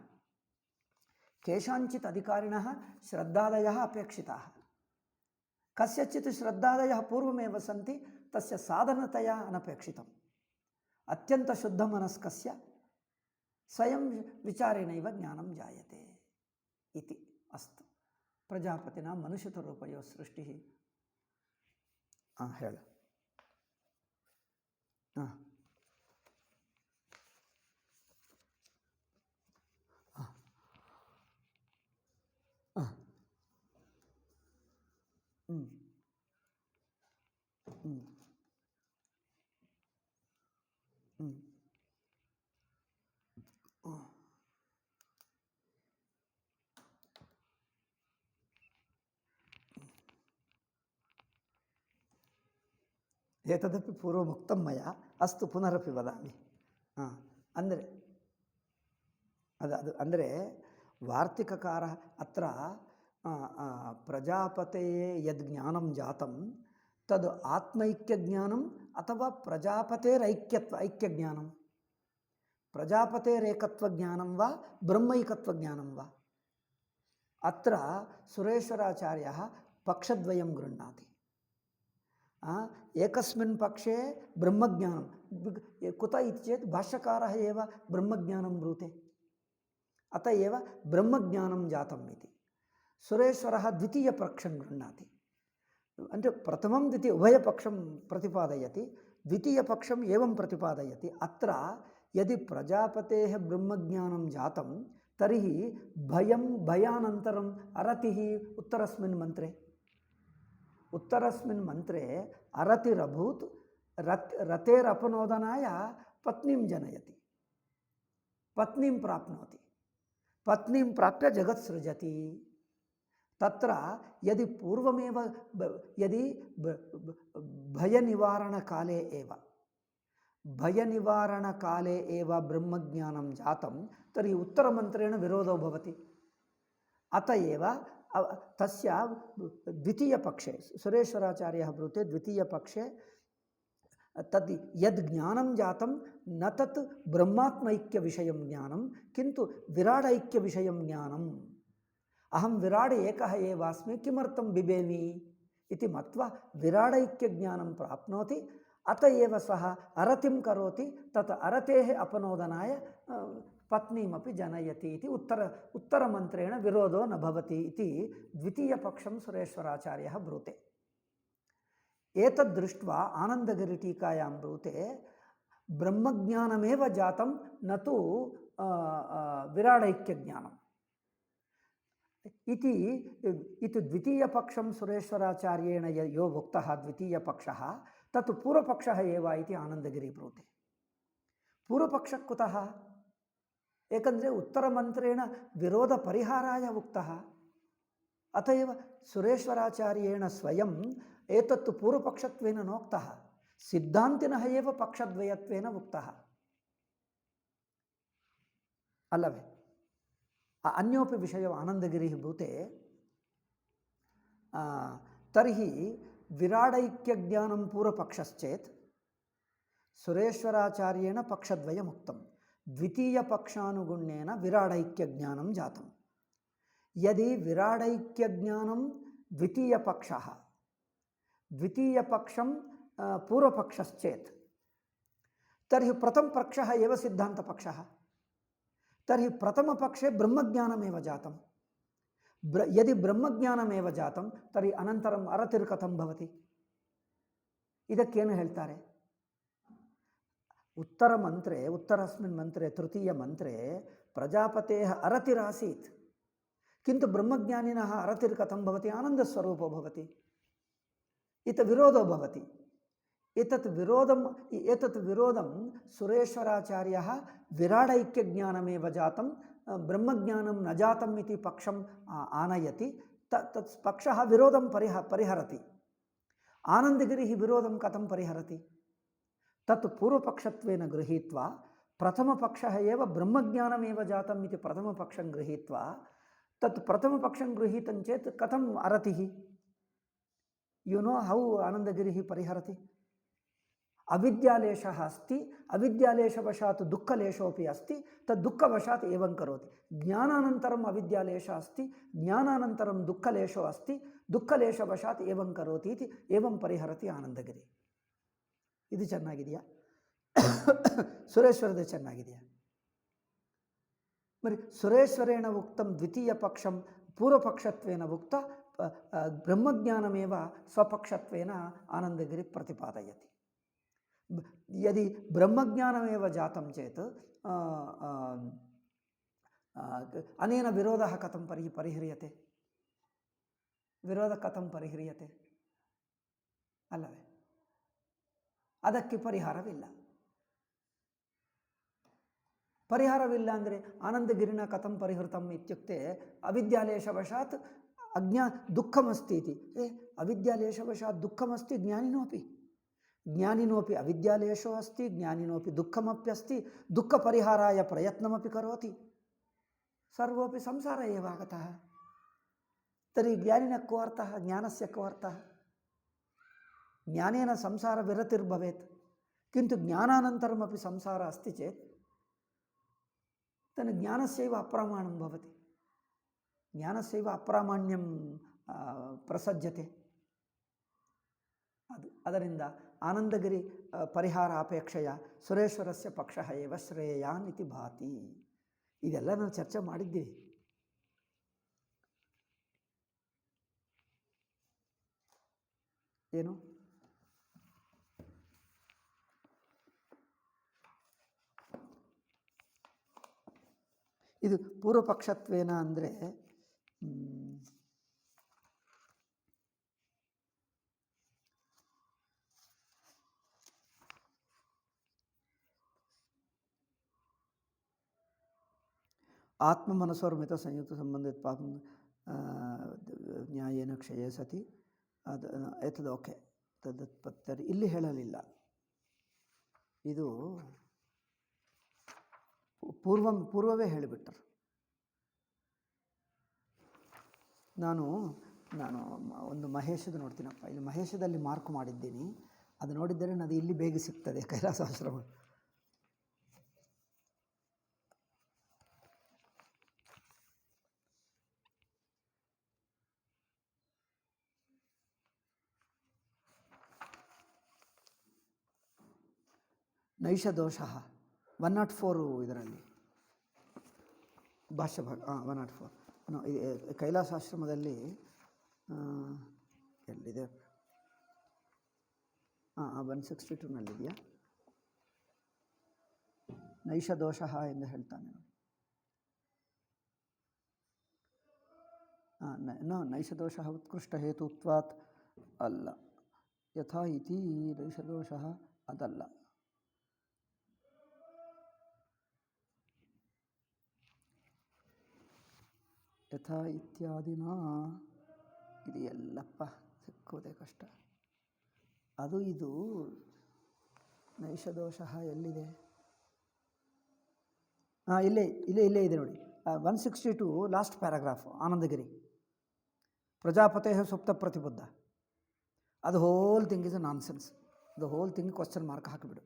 Speaker 1: ಕೇಷಾಂಚಿತ್ ಅಧಿಕಾರಿಣಃ ಶ್ರದ್ಧಾದಯಃ ಅಪೇಕ್ಷಿತಾಃ. ಕಸ್ಯಚಿತ್ ಶ್ರದ್ಧಾದಯಃ ಪೂರ್ವಮೇವ ಸಂತಿ ತಸ್ಯ ಸಾಧನತೆಯ ಅನಪೇಕ್ಷಿತಂ. ಅತ್ಯಂತ ಶುದ್ಧ ಮನಸ್ಕಸ್ಯ ಸ್ವಯಂ ವಿಚಾರೇಣೈವ ಜ್ಞಾನಂ ಜಾಯತೆ ಇತಿ. ಅಸ್ತು. ಪ್ರಜಾಪತಿನ ಮನುಷ್ಯತರೂಪಯೋ ಸೃಷ್ಟಿ. ಹೇಳು. ಏತದಪಿ ಪೂರ್ವಮುಕ್ತಂ ಮಯಾ ಅಸ್ತು ಪುನರಪಿ ವದಾಮಿ. ಅಂದರೆ ಅಂದರೆ ವಾರ್ತಿಕಕಾರ ಅತ್ರ ಪ್ರಜಾಪತೆಯೇ ಯದ್ ಜ್ಞಾನಂ ಜಾತಂ ತದ್ ಆತ್ಮೈಕ್ಯಜ್ಞಾನಂ ಅಥವಾ ಐಕ್ಯಜ್ಞಾನಂ, ಪ್ರಜಾಪತೇರೇಕತ್ವಜ್ಞಾನಂ ವಾ ಬ್ರಹ್ಮೈಕತ್ವಜ್ಞಾನಂ ವಾ. ಅತ್ರ ಸುರೇಶ್ವರಾಚಾರ್ಯः ಪಕ್ಷದ್ವಯಂ ಗೃಹ್ಣಾತಿ. ಏಕಸ್ಮಿನ್ ಪಕ್ಷೆ ಬ್ರಹ್ಮಜ್ಞಾನಂ ಕುತ ಇತಿ ಚೇತ್ ಭಾಷ್ಯಕಾರः एव ಬ್ರಹ್ಮಜ್ಞಾನಂ ಬ್ರೂತೆ, ಅತ एव ಬ್ರಹ್ಮಜ್ಞಾನಂ ಜಾತಂ ಇತಿ. ಸುರೇಶ್ವರः ದ್ವಿತೀಯಪಕ್ಷಂ ಗೃಹ್ಣಾತಿ. ಅಂದರೆ ಪ್ರಥಮಂ ದ್ವಿತೀಯ ಉಭಯಪಕ್ಷಂ ಪ್ರತಿಪಾದಯತಿ, ದ್ವಿತೀಯಪಕ್ಷಂ ಏವಂ ಪ್ರತಿಪಾದಯತಿ. ಅತ್ರ ಯದಿ ಪ್ರಜಾಪतेः ಬ್ರಹ್ಮಜ್ಞಾನಂ ಜಾತಂ ತರ್ಹಿ ಭಯಾನಂತರಂ ಅರತಿಃ ಉತ್ತರಸ್ಮಿನ್ ಮಂತ್ರೆ. ಉತ್ತರಸ್ಮಿನ್ ಮಂತ್ರೆ ಅರತಿರಭೂತ್ ರತೇರಪನೋದನಾಯ ಪತ್ನಿಂ ಜನಯತಿ, ಪತ್ನಿಂ ಪ್ರಾಪ್ನೋತಿ, ಪತ್ನಿಂ ಪ್ರಾಪ್ಯ ಜಗತ್ ಸೃಜತಿ. ತತ್ರ ಯದಿ ಪೂರ್ವಮೇವ ಯದಿ ಭಯನಿವಾರಣಕಾಲೇ ಏವ ಬ್ರಹ್ಮಜ್ಞಾನಂ ಜಾತಂ ತರ್ಹಿ ಉತ್ತರಮಂತ್ರೇಣ ವಿರೋಧೋ ಭವತಿ. ಅತ ಏವ ತಸ್ಯ ದ್ವಿತೀಯಪಕ್ಷೆ ಸುರೇಶ್ವರಾಚಾರ್ಯः ಬ್ರೂತೆ ದ್ವಿತೀಯಪಕ್ಷೆ ತದ್ ಯದ್ ಜ್ಞಾನಂ ಜಾತಂ ನ ತತ್ ಬ್ರಹ್ಮಾತ್ಮೈಕ್ಯವಿಷಯಂ ಜ್ಞಾನಂ ಕಿಂತು ವಿರಾಡೈಕ್ಯವಿಷಯಂ ಜ್ಞಾನಂ. ಅಹಂ ವಿರಾಡ್ ಏಕಃ ಏವಾಸ್ಮಿ ಕಿಮರ್ಥಂ ಬಿಬೇಮಿ ಇತಿ ಮತ್ವಾ ವಿರಾಡೈಕ್ಯಜ್ಞಾನಂ ಪ್ರಾಪ್ನೋತಿ. ಅತ ಏವ ಸಹ ಅರತಿಂ ಕರೋತಿ, ತತ್ ಅರತೇಃ ಅಪನೋದನಾಯ ಪತ್ನಿಮಪಿ ಜನಯತಿ ಇತಿ ಉತ್ತರಮಂತ್ರೇಣ ವಿರೋಧೋ ನ ಭವತಿ ಇತಿ ದ್ವಿತೀಯಪಕ್ಷಂ ಸುರೇಶ್ವರಾಚಾರ್ಯः ಬ್ರೂತೆ. ಏತದ್ದೃಷ್ಟ್ವಾ ಆನಂದಗಿರಿಟೀಕಾಯಾಂ ಬ್ರೂತೆ ಬ್ರಹ್ಮಜ್ಞಾನಮೇವ ಜಾತಂ ನ ತು ವಿರಾಡೈಕ್ಯಜ್ಞಾನಂ इति द्वितीयपक्षं सुरेश्वराचार्येण यो उक्तः द्वितीयपक्षः तत् पूर्वपक्षः एव इति आनन्दगिरि ब्रूते. पूर्वपक्षः कुतः? ಏಕೆಂದರೆ ಉತ್ತರಮಂತ್ರೇಣ ವಿರೋಧಪರಿಹಾರಾಯ ಉಕ್ತಃ. ಅತ ಏವ ಸುರೇಶ್ವರಾಚಾರ್ಯೇಣ ಸ್ವಯಂ ಏತತ್ತು ಪೂರ್ವಪಕ್ಷತ್ವೇನ ನೋಕ್ತಃ, ಸಿದ್ಧಾಂತಿನಃ ಏವ ಪಕ್ಷದ್ವಯತ್ವೇನ ಉಕ್ತಃ ಅಲ್ಲವೇ? ಅನ್ಯೋಪಿ ವಿಷಯ ಆನಂದಗಿರಿ ಭೂತೆ ತರ್ಹಿ ವಿರಾಡೈಕ್ಯಜ್ಞಾನಂ ಪೂರ್ವಪಕ್ಷಶ್ಚೇತ್ ಸುರೇಶ್ವರಾಚಾರ್ಯೇಣ ಪಕ್ಷದ್ವಯಮುಕ್ತಂ ದ್ವಿತೀಯಪಕ್ಷಾನುಗುಣ್ಯೇನ ವಿರಾಡೈಕ್ಯಜ್ಞಾನಂ ಜಾತಂ. ಯದಿ ವಿರಾಡೈಕ್ಯಜ್ಞಾನಂ ದ್ವಿತೀಯಪಕ್ಷಂ ಪೂರ್ವಪಕ್ಷಶ್ಚೇತ್ ತರ್ಹಿ ಪ್ರಥಮಪಕ್ಷಃ ಏವ ಸಿದ್ಧಾಂತಪಕ್ಷಃ. तर्हि प्रथमपक्षे ब्रह्मज्ञानमेव जातं. यदि ब्रह्मज्ञानमेव जातं तर्हि अनन्तरम् अरतिर्कथं भवति? ಇದಕ್ಕೇನು ಹೇಳ್ತಾರೆ? उत्तरस्मिन् मन्त्रे तृतीयमन्त्रे प्रजापतेः अरतिरासीत्, किन्तु ब्रह्मज्ञानिनः अरतिर्कथं भवति? आनन्दस्वरूपो भवति. इत विरोधो भवति. एतत् विरोधं सुरेश्वराचार्यः विराडैक्यज्ञानमेव जातं ब्रह्मज्ञानं न जातम् इति पक्षम् आनयति. तत् पक्षः विरोधं परिहरति. आनन्दगिरिः विरोधं कथं परिहरति? तत् पूर्वपक्षत्वेन गृहीत्वा प्रथमपक्षः एव ब्रह्मज्ञानमेव जातम् इति प्रथमपक्षं गृहीत्वा तत् प्रथमपक्षं गृहीतं चेत् कथम् अरतिः? यु नो हौ आनन्दगिरिः परिहरति? अविद्यालेशः अस्ति, अविद्यालेशवशात् दुःखलेशोपि अस्ति, तद् दुःखवशात् एवं करोति. ज्ञानानन्तरम् अविद्यालेशः अस्ति, ज्ञानानन्तरं दुःखलेशो अस्ति, दुःखलेशवशात् एवं करोति इति एवं परिहरति आनन्दगिरि. ಇದು ಚೆನ್ನಾಗಿದೆಯಾ? ಸುರೇಶ್ವರದ ಚೆನ್ನಾಗಿದೆಯಾ? మరి ಸುರೇಶ್ವರೇಣ ಉಕ್ತಂ ದ್ವಿತೀಯಪಕ್ಷಂ ಪೂರ್ವಪಕ್ಷತ್ವೇನ ಉಕ್ತ ಬ್ರಹ್ಮಜ್ಞಾನಮೇವ ಸ್ವಪಕ್ಷತ್ವೇನ ಆನಂದಗಿರಿ ಪ್ರತಿಪಾದಯತಿ. यदि ब्रह्मज्ञानमेव जातं चेत् अनेन विरोधः कथं परिह्रियते? विरोधः कथं परिह्रियते? अल्लवे? ಅದಕ್ಕೆ ಪರಿಹಾರವಿಲ್ಲ. ಪರಿಹಾರವಿಲ್ಲ ಅಂದರೆ ಆನಂದಗಿರಿನ ಕಥಂ ಪರಿಹೃತಂ ಇತ್ಯುಕ್ತೆ ಅವಿದ್ಯಾಲೇಶವಶಾತ್ ದುಃಖಮಸ್ತಿ ಇತಿ. ಅವಿದ್ಯಾಲೇಶವಶಾತ್ ದುಃಖಮಸ್ತಿ ಜ್ಞಾನಿನೋಪಿ. ಜ್ಞಾನಿನೋಪಿ ಅವಿದ್ಯಾಲೇಶೋ ಅಸ್ತಿ, ಜ್ಞಾನಿನೋಪಿ ದುಃಖಮಪ್ಯಸ್ತಿ, ದುಃಖಪರಿಹಾರಾಯ ಪ್ರಯತ್ನಮಪಿ ಕರೋತಿ, ಸರ್ವೋಪಿ ಸಂಸಾರ ಏವ ಆಗತಃ. ತರ್हि ಜ್ಞಾನಿನः को अर्थः, ज्ञानस्य को अर्थः? ज्ञानेन संसारविरतिर्भवेत्, किन्तु ज्ञानानन्तरमपि संसारः अस्ति चेत् तन् ज्ञानस्यैव अप्रामाण्यं भवति, ज्ञानस्यैव अप्रामाण्यं प्रसज्यते. ಅದರಿಂದ ಆನಂದಗಿರಿ ಪರಿಹಾರ ಅಪೇಕ್ಷೆಯ ಸುರೇಶ್ವರಸ್ಯ ಪಕ್ಷಃ ಏವ ಶ್ರೇಯಾನ್ ಇತಿ ಭಾತಿ. ಇದೆಲ್ಲ ನಾವು ಚರ್ಚೆ ಮಾಡಿದ್ದೀವಿ. ಏನು ಇದು ಪೂರ್ವಪಕ್ಷತ್ವೇನ ಅಂದರೆ ಆತ್ಮ ಮನಸ್ಸೋರ್ಮಿತ ಸಂಯುಕ್ತ ಸಂಬಂಧಿತ ಪಾಪ ನ್ಯಾಯೇನ ಕ್ಷಯೇ ಸತಿ ಅದು ಎತ್ತದ ಓಕೆ ತದತ್ಪತ್ತರಿ ಇಲ್ಲಿ ಹೇಳಲಿಲ್ಲ. ಇದು ಪೂರ್ವವೇ ಹೇಳಿಬಿಟ್ಟರು. ನಾನು ಒಂದು ಮಹೇಶದ ನೋಡ್ತೀನಪ್ಪ, ಇಲ್ಲಿ ಮಹೇಶದಲ್ಲಿ ಮಾರ್ಕ್ ಮಾಡಿದ್ದೀನಿ, ಅದು ನೋಡಿದ್ದರೆ ಅದು ಇಲ್ಲಿ ಬೇಗ ಸಿಗ್ತದೆ ಕೈಲಾಸಾಶ್ರಮ. ನೈಷದೋಷ 104 ಇದರಲ್ಲಿ ಭಾಷ್ಯ ಭಾಗ 104 ಕೈಲಾಸಾಶ್ರಮದಲ್ಲಿ ಎಲ್ಲಿದೆ 162ನಲ್ಲಿದೆಯಾ ನೈಷದೋಷ ಎಂದು ಹೇಳ್ತಾನೆ. ನೈಷದೋಷ ಉತ್ಕೃಷ್ಟ ಹೇತುತ್ವಾತ್ ಅಲ್ಲ, ಯಥಾ ಇತಿ ನೈಷದೋಷ ಅದಲ್ಲ. ಯಥಾ ಇತ್ಯಾದಿನ ಇದು ಎಲ್ಲಪ್ಪ ಸಿಕ್ಕೋದೆ ಕಷ್ಟ. ಅದು ಇದು ನೈಷದೋಷ ಎಲ್ಲಿದೆ? ಇಲ್ಲೇ ಇದೆ ನೋಡಿ, 162 ಲಾಸ್ಟ್ ಪ್ಯಾರಾಗ್ರಾಫ್ ಆನಂದಗಿರಿ. ಪ್ರಜಾಪತೆ ಸುಪ್ತ ಪ್ರತಿಬುದ್ಧ, ಅದು whole thing is a nonsense. ಅದು ಹೋಲ್ ಥಿಂಗ್ ಕ್ವಶನ್ ಮಾರ್ಕ್ ಹಾಕಿಬಿಡು.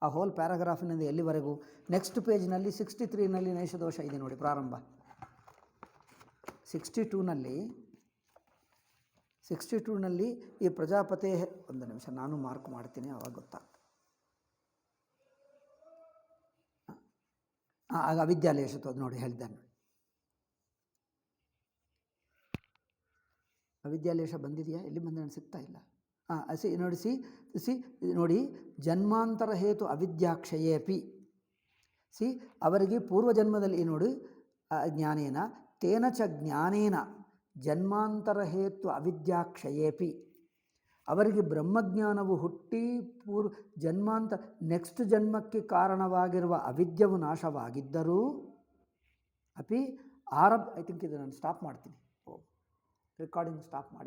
Speaker 1: ಆ ಹೋಲ್ ಪ್ಯಾರಾಗ್ರಾಫಿನಿಂದ ಎಲ್ಲಿವರೆಗೂ ನೆಕ್ಸ್ಟ್ ಪೇಜ್ನಲ್ಲಿ 63ನಲ್ಲಿ ನೈಷದೋಷ ಇದೆ ನೋಡಿ, ಪ್ರಾರಂಭ 62ನಲ್ಲಿ ಈ ಪ್ರಜಾಪತಿ. ಒಂದು ನಿಮಿಷ ನಾನು ಮಾರ್ಕ್ ಮಾಡ್ತೀನಿ, ಅವಾಗ ಗೊತ್ತಾಗ್ತದೆ. ಆಗ ಅವಿದ್ಯಾಲೇಶತ್ತು ಅದು ನೋಡಿ ಹೇಳಿದ್ದಾನೆ. ಅವಿದ್ಯಾಲೇಶ ಬಂದಿದೆಯಾ? ಎಲ್ಲಿ ಬಂದ ಸಿಗ್ತಾ ಇಲ್ಲ. ನೋಡಿ ಜನ್ಮಾಂತರ ಹೇತು ಅವಿದ್ಯಾಕ್ಷಯೇಪಿ. ಅವರಿಗೆ ಪೂರ್ವಜನ್ಮದಲ್ಲಿ ನೋಡಿ ಜ್ಞಾನೇನ ತೇನ ಚ ಜ್ಞಾನೇನ ಜನ್ಮಾಂತರ ಹೇತು ಅವಿದ್ಯಾಕ್ಷಯೇಪಿ. ಅವರಿಗೆ ಬ್ರಹ್ಮಜ್ಞಾನವು ಹುಟ್ಟಿ ನೆಕ್ಸ್ಟ್ ಜನ್ಮಕ್ಕೆ ಕಾರಣವಾಗಿರುವ ಅವಿದ್ಯವು ನಾಶವಾಗಿದ್ದರೂ ಅಪಿ ಐ ಥಿಂಕ್ ಇದು ನಾನು ಸ್ಟಾಪ್ ಮಾಡ್ತೀನಿ. ರೆಕಾರ್ಡಿಂಗ್ ಸ್ಟಾಪ್ ಮಾಡಿ.